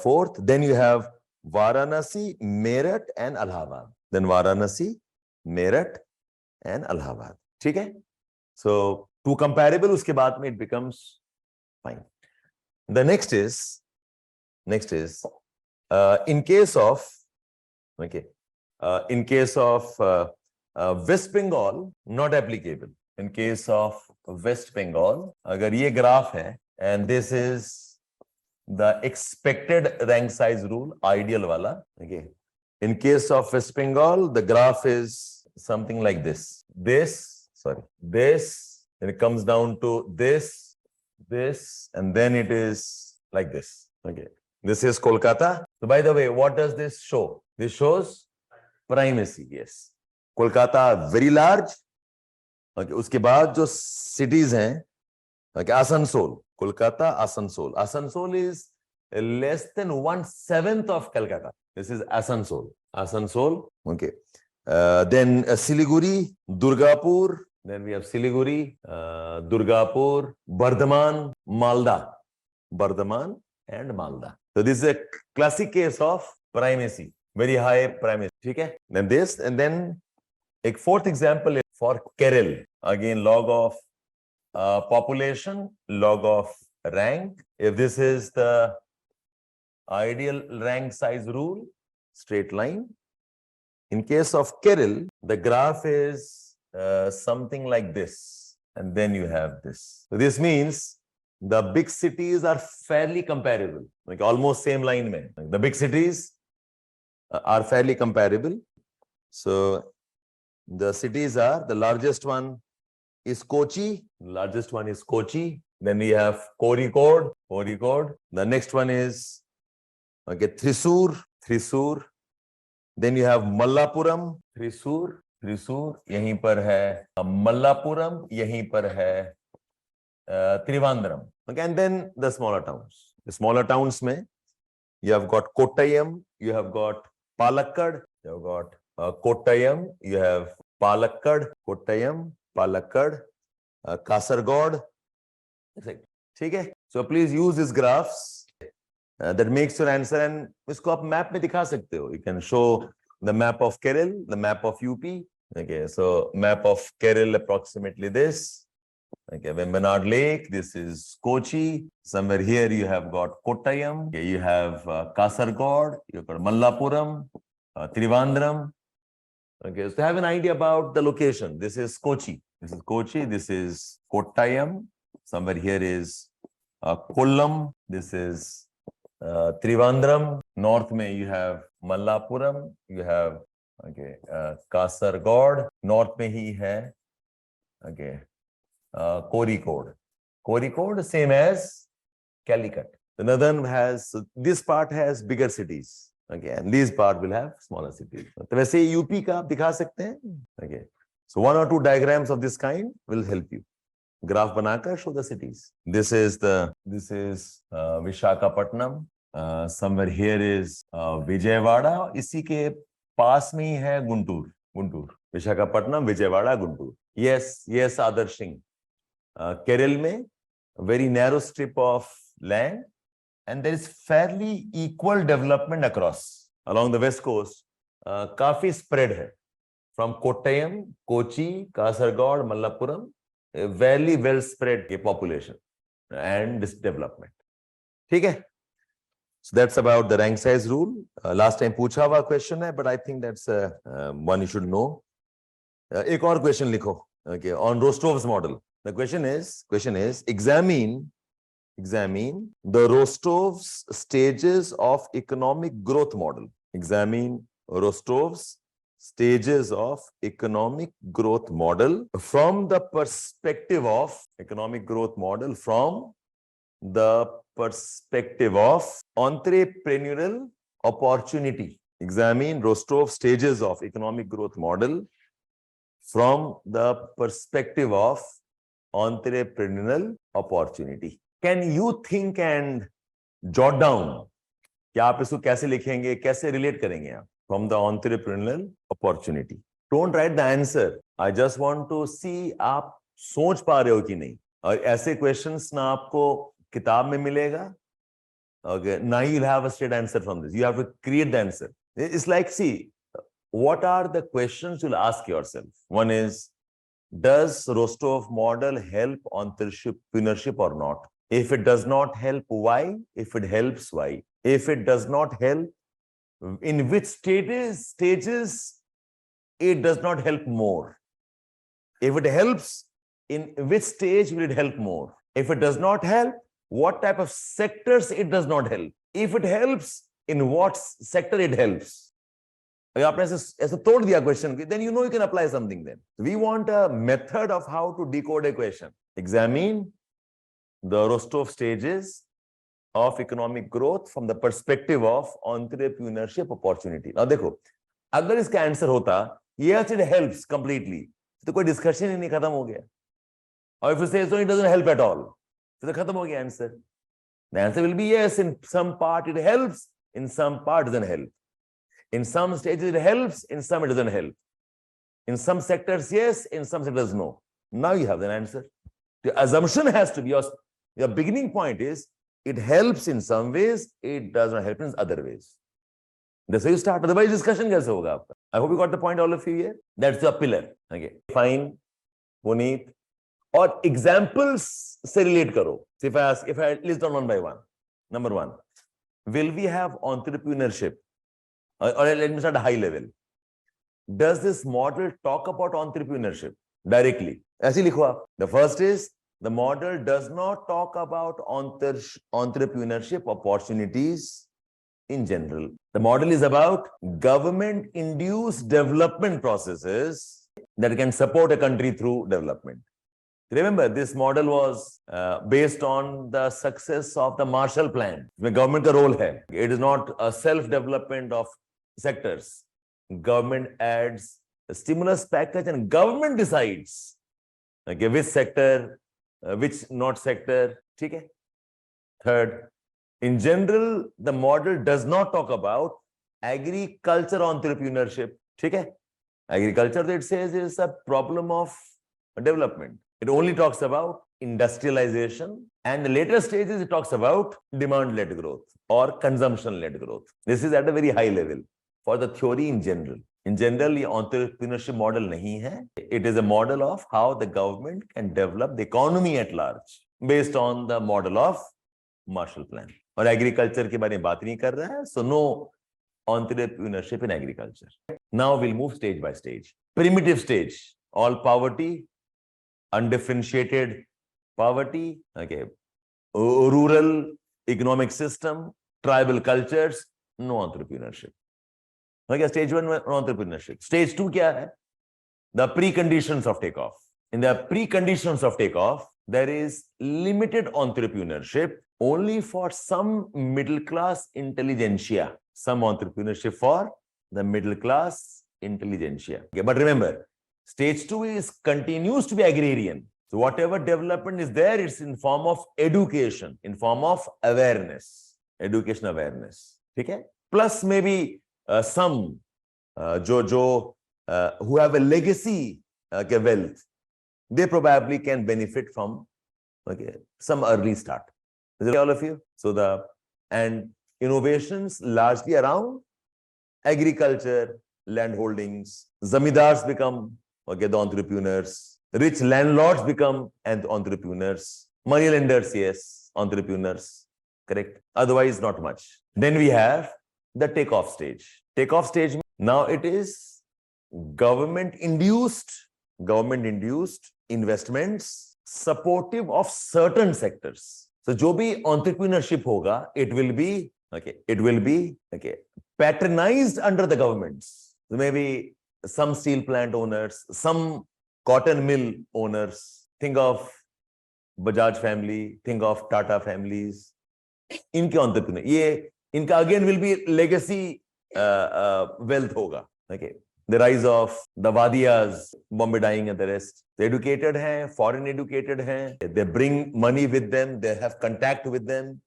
fourth. Then you have Varanasi, Meerut, and Allahabad. Then Varanasi, Meerut, and Allahabad. Okay? So two comparable. Uske baad mein it becomes fine. The next is in case of West Bengal, not applicable. In case of West Bengal, agar ye graph hai, and this is the expected rank size rule, ideal wala. Okay. In case of West Bengal, the graph is something like this. This, and it comes down to this, and then it is like this. Okay. This is Kolkata. So by the way, what does this show? This shows primacy. Yes. Kolkata very large. Okay. Uske baad jo cities hain, okay, Asansol, Kolkata, Asansol. Asansol is less than 1/7 of Calcutta. This is Asansol. Asansol. Okay. Then Siliguri, Durgapur. Then we have Siliguri, Durgapur, Bardhaman, Malda. Bardhaman and Malda. So this is a classic case of primacy, very high primacy. Okay? Then this, and then a fourth example is for Kerala. Again, log of population, log of rank. If this is the ideal rank size rule, straight line. In case of Kerala, the graph is something like this, and then you have this. So this means the big cities are fairly comparable, like almost same line mein. The big cities are fairly comparable. So the cities are, the largest one is Kochi. Largest one is Kochi. Then we have Kozhikode. The next one is Thrissur. Then you have Mallapuram. Thrissur. यहीं पर है Mallapuram. यहीं पर है Trivandrum. Okay, and then the smaller towns. The smaller towns mein you have got Kottayam, you have got Palakkad, you have got Kottayam, you have Palakkad, Kottayam, Palakkad, Kasargod. ठीक है? So please use these graphs. That makes your answer, and इसको आप map में दिखा सकते हो. You can show the map of Kerala, the map of UP. Okay, so map of Kerala approximately this. Okay, Vembanad Lake, this is Kochi. Somewhere here you have got Kottayam. Okay, you have Kasargod, you've got Mallapuram, Trivandrum. Okay, so to have an idea about the location, this is Kochi. This is Kottayam. Somewhere here is Kollam. This is Trivandrum. North mein you have Mallapuram. You have Kasargod. North mein hi hai Kozhikode, same as Calicut. The northern has, this part has bigger cities. Okay, and this part will have smaller cities. तो वैसे UP का आप दिखा सकते हैं. Okay, so one or two diagrams of this kind will help you. Graph बनाकर show the cities. This is Visakhapatnam. Somewhere here is Vijayawada. इसी के पास में ही है Guntur. Visakhapatnam, Vijayawada, Guntur. Yes, Adarsh Singh. Kerala में very narrow strip of land, and there is fairly equal development across along the west coast. काफी spread है from Kottayam, Kochi, Kasargod, Mallapuram, a very well spread population and this development. ठीक है? So that's about the rank size rule. Last time पूछा हुआ question है, but I think that's one you should know. एक और question लिखो. Okay, on Rostov's model. The question is examine the Rostov's stages of economic growth model. Examine Rostov's stages of economic growth model from the perspective of economic growth model from the perspective of entrepreneurial opportunity. Examine Rostov's stages of economic growth model from the perspective of entrepreneurial opportunity. Can you think and jot down? कि आप इसको कैसे लिखेंगे, कैसे relate करेंगे आप? From the entrepreneurial opportunity. Don't write the answer. I just want to see आप सोच पा रहे हो कि नहीं. और ऐसे questions ना आपको किताब में मिलेगा. Okay, now you'll have a straight answer from this. You have to create the answer. It's like, see, what are the questions you'll ask yourself? One is, does Rostov model help entrepreneurship or not? If it does not help, why? If it helps, why? If it does not help, in which stages it does not help more? If it helps, in which stage will it help more? If it does not help, what type of sectors it does not help? If it helps, in what sector it helps? अगर आपने ऐसे तोड़ दिया question, then you know you can apply something then. We want a method of how to decode a question. Examine the Rostov stages of economic growth from the perspective of entrepreneurship opportunity. Now देखो, अगर इसका answer होता, yes it helps completely, तो कोई discussion ही नहीं, खत्म हो गया. Or if you say so, it doesn't help at all, तो खत्म हो गया answer. The answer will be yes, in some part it helps, in some part it doesn't help. In some stages it helps, in some it doesn't help. In some sectors yes, in some sectors no. Now you have the answer. The assumption has to be, your beginning point is, it helps in some ways, it does not help in other ways. That's how you start. Otherwise discussion कैसे होगा आपका? I hope you got the point, all of you here. That's your pillar. Okay. Fine, Puneet. और examples से relate करो. So if I list down one by one. Number one, will we have entrepreneurship? Or let me start at a high level. Does this model talk about entrepreneurship directly? ऐसे लिखो आप. The first is, the model does not talk about entrepreneurship opportunities in general. The model is about government-induced development processes that can support a country through development. Remember, this model was based on the success of the Marshall Plan. The government का role है. It is not a self-development of sectors. Government adds a stimulus package and government decides, okay, which sector, which not sector. ठीक है? Third, in general, the model does not talk about agriculture entrepreneurship. ठीक है? Agriculture, it says, is a problem of development. It only talks about industrialization, and the later stages it talks about demand-led growth or consumption-led growth. This is at a very high level for the theory in general. In general, the entrepreneurship model nahi hai. It is a model of how the government can develop the economy at large based on the model of Marshall Plan. और agriculture के बारे में बात नहीं कर रहा है, so no entrepreneurship in agriculture. Now we'll move stage by stage. Primitive stage, all poverty, undifferentiated poverty, okay, rural economic system, tribal cultures, no entrepreneurship. Okay, stage one, no entrepreneurship. Stage two kya hai? The preconditions of takeoff. In the preconditions of takeoff, there is limited entrepreneurship only for some middle class intelligentsia. Some entrepreneurship for the middle class intelligentsia. Okay, but remember, stage two continues to be agrarian. So whatever development is there, it's in form of education, in form of awareness, education awareness. Okay? Plus maybe some who have a legacy wealth, they probably can benefit from some early start. Is it all of you? So and innovations largely around agriculture, land holdings, zamindars become the entrepreneurs, rich landlords become entrepreneurs, money lenders, yes, entrepreneurs, correct? Otherwise, not much. Then we have the takeoff stage. Takeoff stage, now it is government-induced investments supportive of certain sectors. So, जो भी entrepreneurship होगा, it will be patronized under the governments. So maybe some steel plant owners, some cotton mill owners, think of Bajaj family, think of Tata families, इनके entrepreneur, ये इनका again will be legacy wealth होगा. Okay, the rise of the Wadiyas, Bombay dying and the rest. They educated hain, foreign educated hain. They bring money with them. They have contact with them.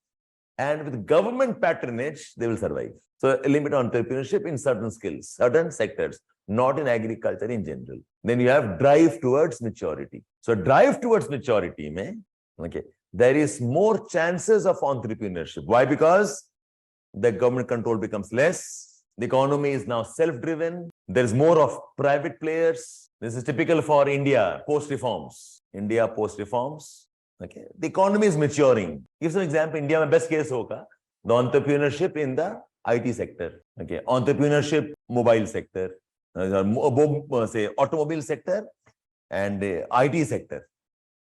And with government patronage, they will survive. So limit entrepreneurship in certain skills, certain sectors, not in agriculture in general. Then you have drive towards maturity. So drive towards maturity, mein, okay, there is more chances of entrepreneurship. Why? Because the government control becomes less. The economy is now self-driven. There is more of private players. This is typical for India post-reforms. India post-reforms. Okay, the economy is maturing. Give some example. India mein best case hoga the entrepreneurship in the IT sector. Okay, entrepreneurship mobile sector, say automobile sector and IT sector.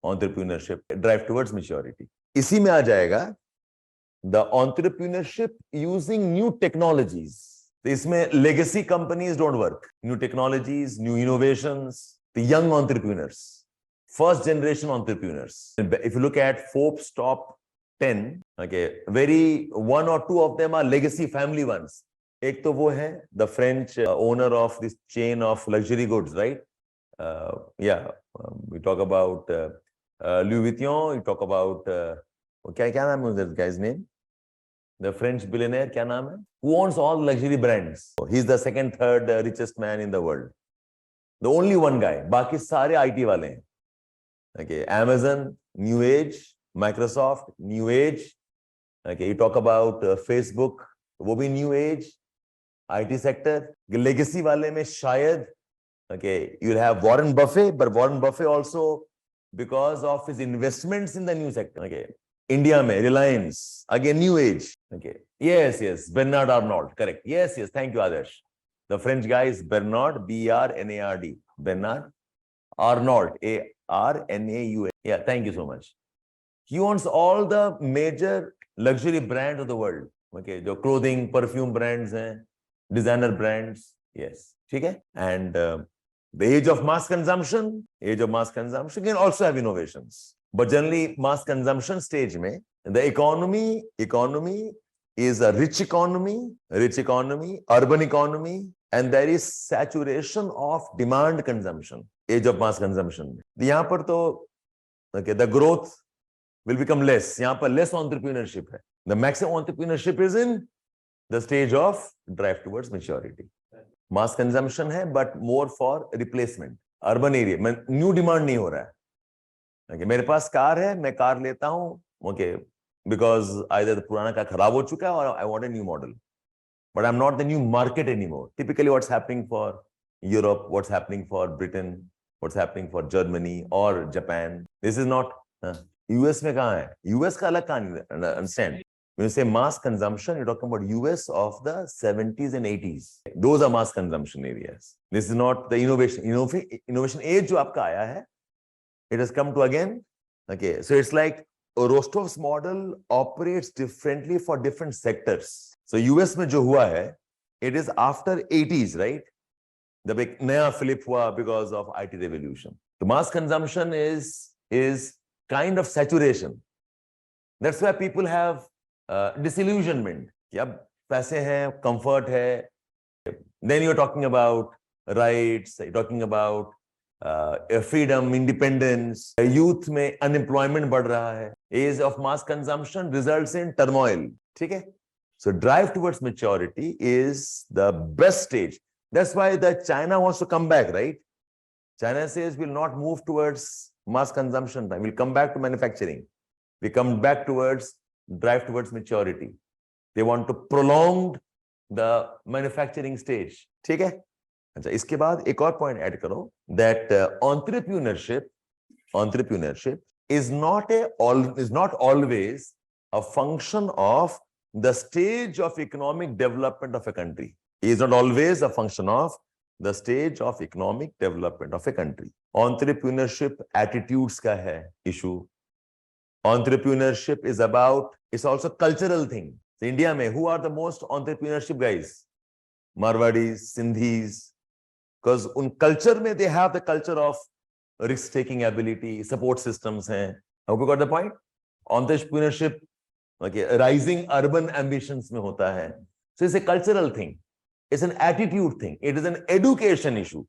Entrepreneurship drive towards maturity. इसी में आ जाएगा the entrepreneurship using new technologies. इसमें legacy companies don't work. New technologies, new innovations, the young entrepreneurs, first generation entrepreneurs. If you look at Forbes top 10, okay, very one or two of them are legacy family ones. एक तो वो है the French owner of this chain of luxury goods, right? We talk about Louis Vuitton. We talk about क्या नाम है that guy's name? The French billionaire, क्या नाम है? Who owns all luxury brands? He's the second, third richest man in the world. The only one guy. बाकी सारे IT वाले हैं. Okay, Amazon, New Age, Microsoft, New Age. Okay, you talk about Facebook, वो भी New Age, IT sector. Legacy वाले में शायद, okay, you'll have Warren Buffett, but Warren Buffett also because of his investments in the new sector. Okay, India में Reliance, again New Age. Okay, yes, Bernard Arnault, correct. Yes, thank you, Adarsh. The French guy is Bernard, B-R-N-A-R-D. Bernard Arnault, A-R-N-A-U-L. Yeah, thank you so much. He owns all the major luxury brands of the world. Okay, जो clothing, perfume brands हैं, designer brands. Yes, ठीक है? And the age of mass consumption can also have innovations. But generally, mass consumption stage में, the economy is a rich economy, urban economy, and there is saturation of demand consumption. Age of mass consumption. यहाँ पर तो, okay, the growth will become less. यहाँ पर less entrepreneurship है. The maximum entrepreneurship is in the stage of drive towards maturity. Mass consumption है, but more for replacement. Urban area में new demand नहीं हो रहा है. Okay, मेरे पास कार है, मैं कार लेता हूँ, okay, because either the पुराना कार खराब हो चुका है or I want a new model. But I'm not the new market anymore. Typically, what's happening for Europe, what's happening for Britain, what's happening for Germany or Japan. This is not US में कहाँ है? US का अलग कहानी, understand? When you say mass consumption, you're talking about US of the 70s and 80s. Those are mass consumption areas. This is not the innovation. Innovation age जो आपका आया है, it has come to again. Okay, so it's like Rostov's model operates differently for different sectors. So US में जो हुआ है, it is after 80s, right? जब एक नया flip हुआ because of IT revolution. The mass consumption is kind of saturation. That's why people have disillusionment. कि अब पैसे हैं, comfort है. Then you're talking about rights, you're talking about freedom, independence. Youth में unemployment बढ़ रहा है. Age of mass consumption results in turmoil. ठीक है? So drive towards maturity is the best stage. That's why the China wants to come back, right? China says we'll not move towards mass consumption time. We'll come back to manufacturing. We come back towards drive towards maturity. They want to prolong the manufacturing stage. ठीक है? अच्छा, इसके बाद एक और point add करो that entrepreneurship is not always a function of the stage of economic development of a country. It is not always a function of the stage of economic development of a country. Entrepreneurship attitudes का है issue. Entrepreneurship is about, it's also cultural thing. So India में, who are the most entrepreneurship guys? Marwadis, Sindhis. Because in culture में, they have the culture of risk-taking ability, support systems हैं. I hope you got the point? Entrepreneurship, okay, rising urban ambitions में होता है. So it's a cultural thing. It's an attitude thing. It is an education issue.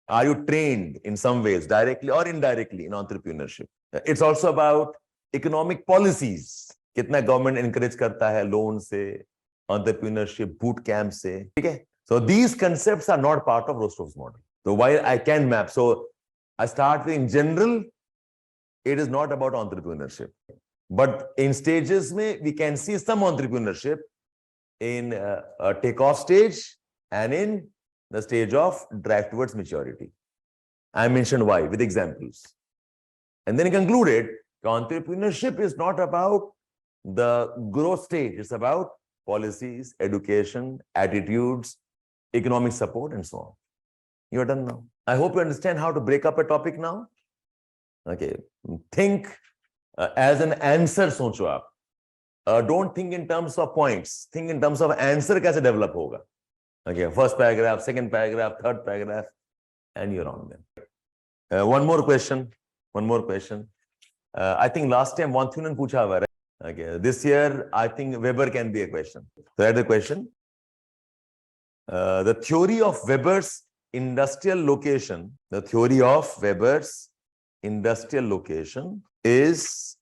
Are you trained in some ways, directly or indirectly, in entrepreneurship? It's also about economic policies. कितना government encourage करता है loan से, entrepreneurship boot camp से, ठीक है? So these concepts are not part of Rostov's model. So while I can map, so I start with in general, it is not about entrepreneurship. But in stages we can see some entrepreneurship in a takeoff stage and in the stage of drive towards maturity. I mentioned why with examples. And then he concluded, entrepreneurship is not about the growth stage. It's about policies, education, attitudes, economic support, and so on. You are done now. I hope you understand how to break up a topic now. Okay. Think as an answer, सोचो आप. Don't think in terms of points. Think in terms of answer कैसे develop होगा. Okay, first paragraph, second paragraph, third paragraph, and you're on them. One more question. I think last time Vanthunan पूछा हुआ, right? Okay, this year I think Weber can be a question. So that's the question. The theory of Weber's industrial location. The theory of Weber's industrial location is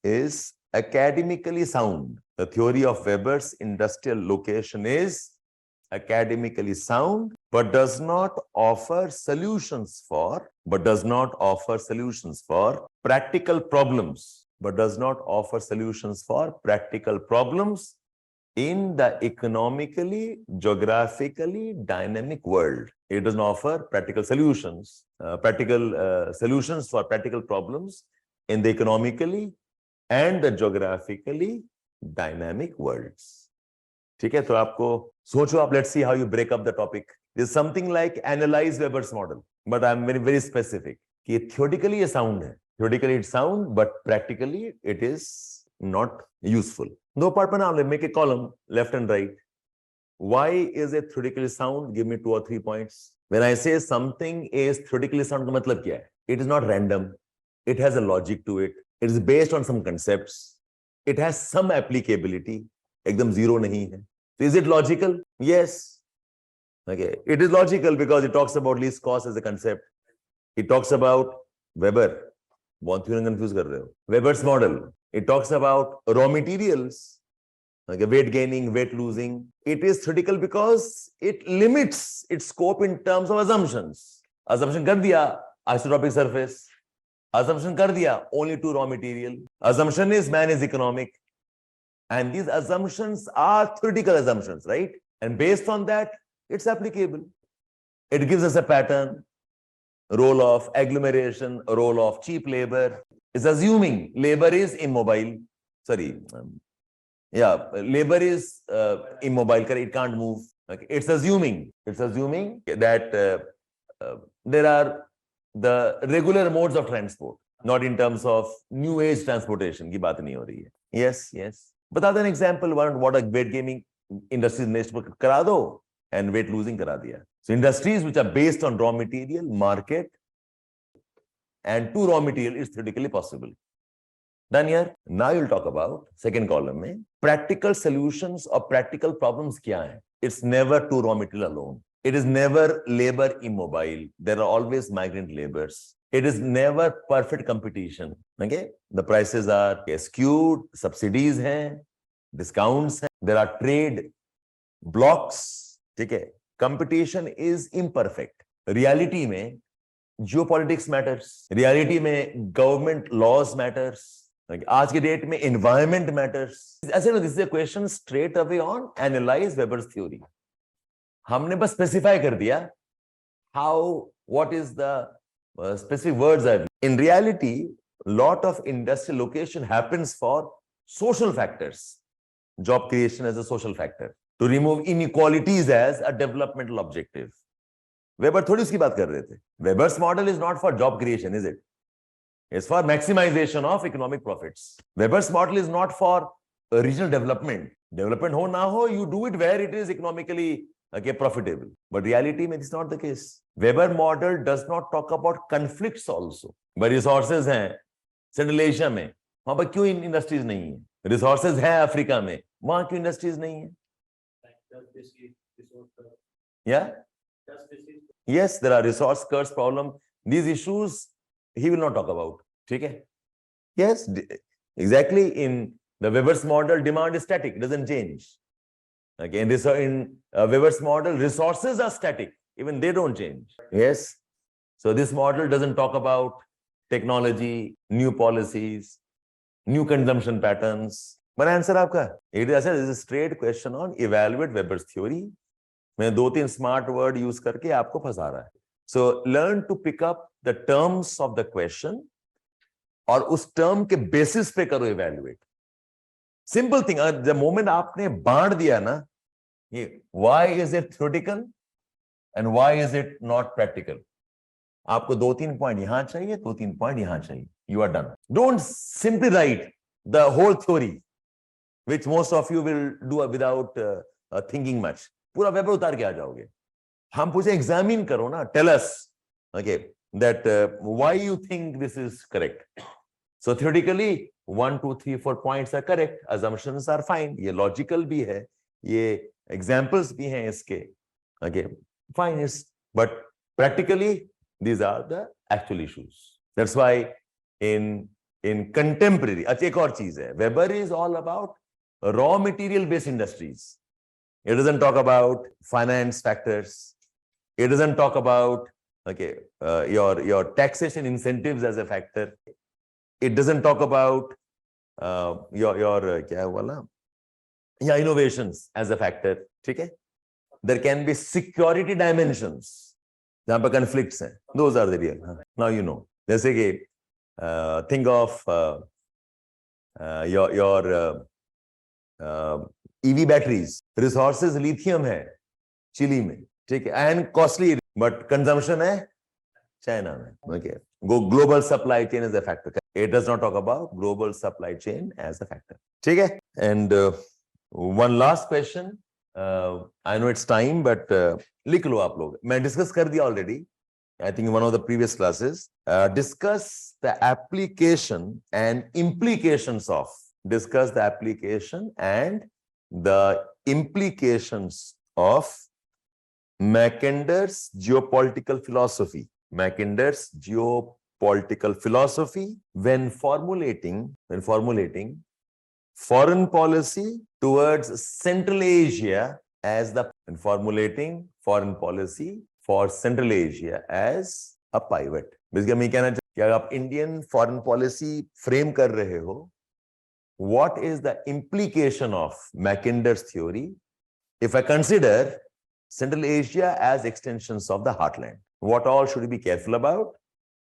academically sound. The theory of Weber's industrial location is academically sound, but does not offer solutions for practical problems. In the economically, geographically dynamic world. It doesn't offer practical solutions for practical problems in the economically and the geographically dynamic worlds. ठीक है, तो आपको सोचो आप, let's see how you break up the topic. This is something like analyze Weber's model, but I'm very, very specific. कि theoretically ये sound है. Theoretically it's sound, but practically it is not useful. No part पर ना, make a column, left and right. Why is it theoretically sound? Give me 2 or 3 points. When I say something is theoretically sound, का मतलब क्या है? It is not random. It has a logic to it. It is based on some concepts. It has some applicability. एकदम zero नहीं है. So is it logical? Yes. Okay. It is logical because it talks about least cost as a concept. It talks about Weber. Vanthunan confuse कर रहे हो. Weber's model. It talks about raw materials. Okay, weight gaining, weight losing. It is theoretical because it limits its scope in terms of assumptions. Assumption कर दिया, isotropic surface. Assumption कर दिया, only 2 raw material. Assumption is man is economic. And these assumptions are theoretical assumptions, right? And based on that, it's applicable. It gives us a pattern, role of agglomeration, role of cheap labor. It's assuming labor is immobile. Labor is immobile, it can't move. Okay. It's assuming that there are the regular modes of transport, not in terms of new age transportation की बात नहीं हो रही है. Yes. बता दें example what a weight gaining industries ने करा दो and weight losing करा दिया. So industries which are based on raw material, market and to raw material is theoretically possible. Done here. Now you'll talk about second column में practical solutions or practical problems क्या हैं. It's never to raw material alone. It is never labor immobile. There are always migrant labors. It is never perfect competition. Okay, the prices are skewed, subsidies हैं, discounts हैं. There are trade blocks. ठीक है, competition is imperfect. Reality में geopolitics matters. Reality में government laws matters. Like, आज के date में environment matters. ऐसे ना, this is a question straight away on analyze Weber's theory. हमने बस specify कर दिया how, what is the specific words are. In reality, lot of industrial location happens for social factors. Job creation as a social factor. To remove inequalities as a developmental objective. Weber थोड़ी उसकी बात कर रहे थे. Weber's model is not for job creation, is it? It's for maximization of economic profits. Weber's model is not for regional development. Development ho na ho, you do it where it is economically profitable. But reality में this is not the case. Weber model does not talk about conflicts also. But resources हैं Central Asia में, वहाँ पर क्यों industries नहीं है? Resources हैं Africa में, वहाँ क्यों industries नहीं है? Yeah. Just this is Yes, there are resource curse problem. These issues he will not talk about. Okay? Yes, exactly. In the Weber's model, demand is static, it doesn't change. Again, in Weber's model, resources are static, even they don't change. Yes. So this model doesn't talk about technology, new policies, new consumption patterns. But answer आपका, it is a straight question on evaluate Weber's theory. मैं 2-3 smart word use करके आपको फंसा रहा है. So learn to pick up the terms of the question और उस term के basis पे करो evaluate. Simple thing. The moment आपने बांट दिया ना, ये why is it theoretical and why is it not practical? आपको 2-3 point यहां चाहिए, 2-3 point यहां चाहिए. You are done. Don't simply write the whole theory, which most of you will do without thinking much. पूरा वेबर उतार के आ जाओगे. हम पूछे examine करो ना. Tell us, okay, that why you think this is correct. So theoretically 1, 2, 3, 4 points are correct. Assumptions are fine. ये logical भी है. ये examples भी हैं इसके. Okay, fine is, but practically these are the actual issues. That's why in contemporary, अच्छा एक और चीज है. Weber is all about raw material based industries. It doesn't talk about finance factors. It doesn't talk about your taxation incentives as a factor. It doesn't talk about your innovations as a factor. ठीक है? There can be security dimensions जहाँ पर conflicts हैं. Those are the real. Now you know. जैसे कि think of your EV batteries. Resources lithium है chilli में, ठीक है, and costly, but consumption है China में. Okay, global supply chain is a factor. It does not talk about global supply chain as a factor. ठीक है? And one last question. I know it's time, but लिख लो आप लोग. मैं discuss कर दिया already. I think in one of the previous classes. Discuss the application and implications of. Discuss the application and the implications of Mackinder's geopolitical philosophy. Mackinder's geopolitical philosophy when formulating foreign policy towards Central Asia as the formulating foreign policy for Central Asia as a pivot. Basically, मैं कहना चाहता हूं कि अगर आप Indian foreign policy frame कर रहे हो, what is the implication of Mackinder's theory if I consider Central Asia as extensions of the heartland? What all should you be careful about?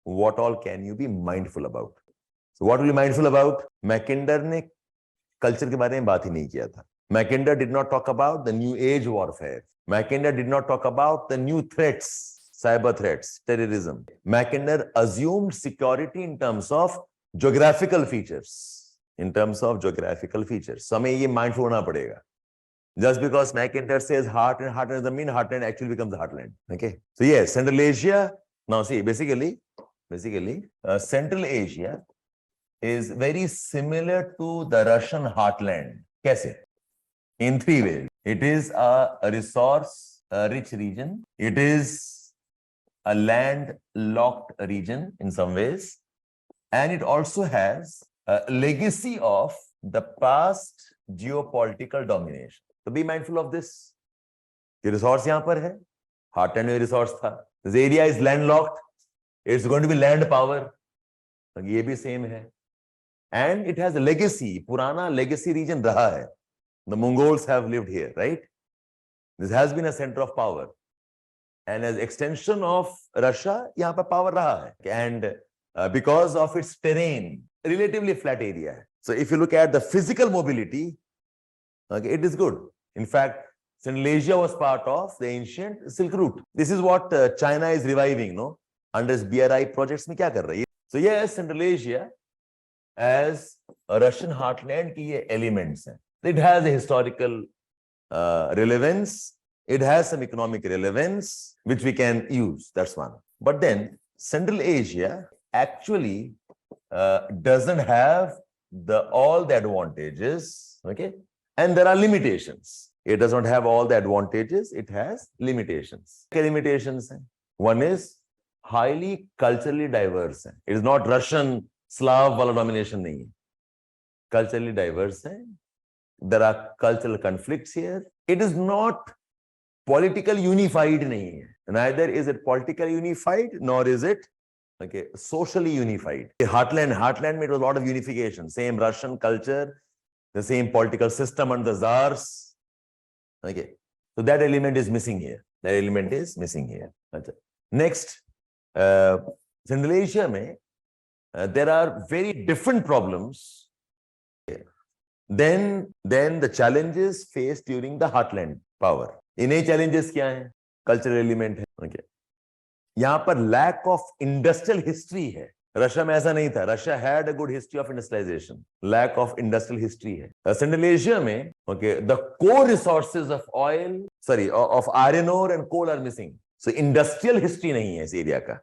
What all can you be mindful about? So what will you be mindful about? Mackinder ने culture के बारे में बात ही नहीं किया था. Mackinder did not talk about the new age warfare. Mackinder did not talk about the new threats, cyber threats, terrorism. Mackinder assumed security in terms of geographical features. In terms of geographical features. So हमें ये mindful होना पड़ेगा. Just because Mackinder says heartland, heartland doesn't mean heartland actually becomes the heartland. Okay. So yes, Central Asia. Now see, basically, Central Asia is very similar to the Russian heartland. कैसे? In 3 ways. It is a resource-rich region. It is a land-locked region in some ways. And it also has a legacy of the past geopolitical domination. So be mindful of this. The resource यहाँ पर है. Heartland में resource था. This area is landlocked. It's going to be land power. ये भी same है. And it has a legacy. पुराना legacy region रहा है. The Mongols have lived here, right? This has been a center of power. And as extension of Russia, यहाँ पर power रहा है. And because of its terrain, relatively flat area. So if you look at the physical mobility, okay, it is good. In fact, Central Asia was part of the ancient Silk Route. This is what China is reviving, no? Under its BRI projects में क्या कर रही है? So yes, Central Asia as a Russian heartland की ये elements हैं. It has a historical relevance. It has some economic relevance which we can use. That's one. But then Central Asia actually doesn't have all the advantages, okay? And there are limitations. It does not have all the advantages. It has limitations. क्या limitations हैं? One is highly culturally diverse है. It is not Russian, Slav वाला domination नहीं है. Culturally diverse है. There are cultural conflicts here. It is not political unified नहीं है. Neither is it politically unified, nor is it socially unified. Heartland made a lot of unification. Same Russian culture, the same political system under the czars. Okay, so that element is missing here. That element is missing here. Next, Central Asia में there are very different problems. Then the challenges faced during the heartland power. इन्हीं challenges क्या हैं? Cultural element है. Okay. यहाँ पर lack of industrial history है. Russia में ऐसा नहीं था. Russia had a good history of industrialization. Lack of industrial history है. Central Asia में, the core resources of of iron ore and coal are missing. So industrial history नहीं है इस area का.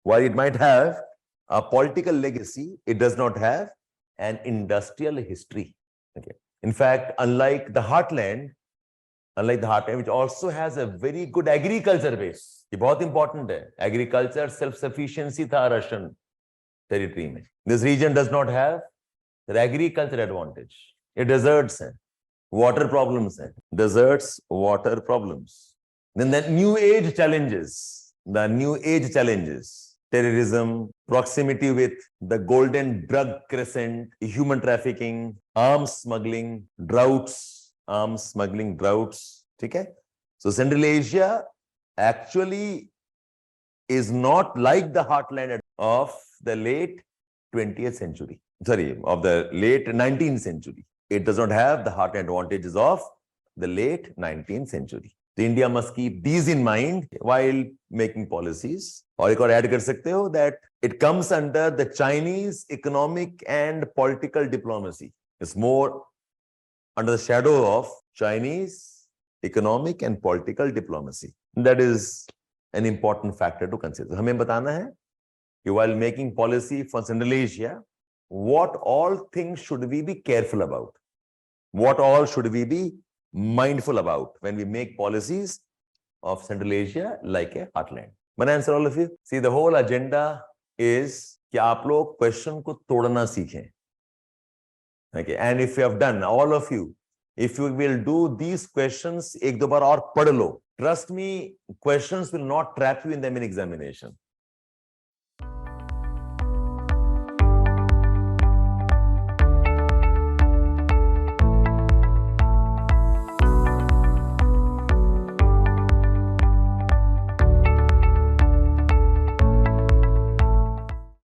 While it might have a political legacy, it does not have an industrial history. Okay. In fact, unlike the heartland, which also has a very good agriculture base, ये बहुत important है. Agriculture self-sufficiency था Russian territory में. This region does not have the agriculture advantage. It deserts है, water problems है. Deserts, water problems. Then the new age challenges. Terrorism, proximity with the golden drug crescent, human trafficking, arms smuggling, droughts. Okay? So Central Asia actually is not like the heartland of the late 20th century. Of the late 19th century. It does not have the heartland advantages of the late 19th century. So India must keep these in mind while making policies. और एक और add कर सकते हो that it comes under the Chinese economic and political diplomacy. It's more under the shadow of Chinese economic and political diplomacy. That is an important factor to consider. हमें बताना है कि while making policy for Central Asia, what all things should we be careful about? What all should we be mindful about when we make policies of Central Asia like a heartland? May I answer all of you? See, the whole agenda is कि आप लोग question को तोड़ना सीखें. Okay, and if you have done, all of you, if you will do these questions एक दो बार और पढ़ लो, trust me, questions will not trap you in the main examination.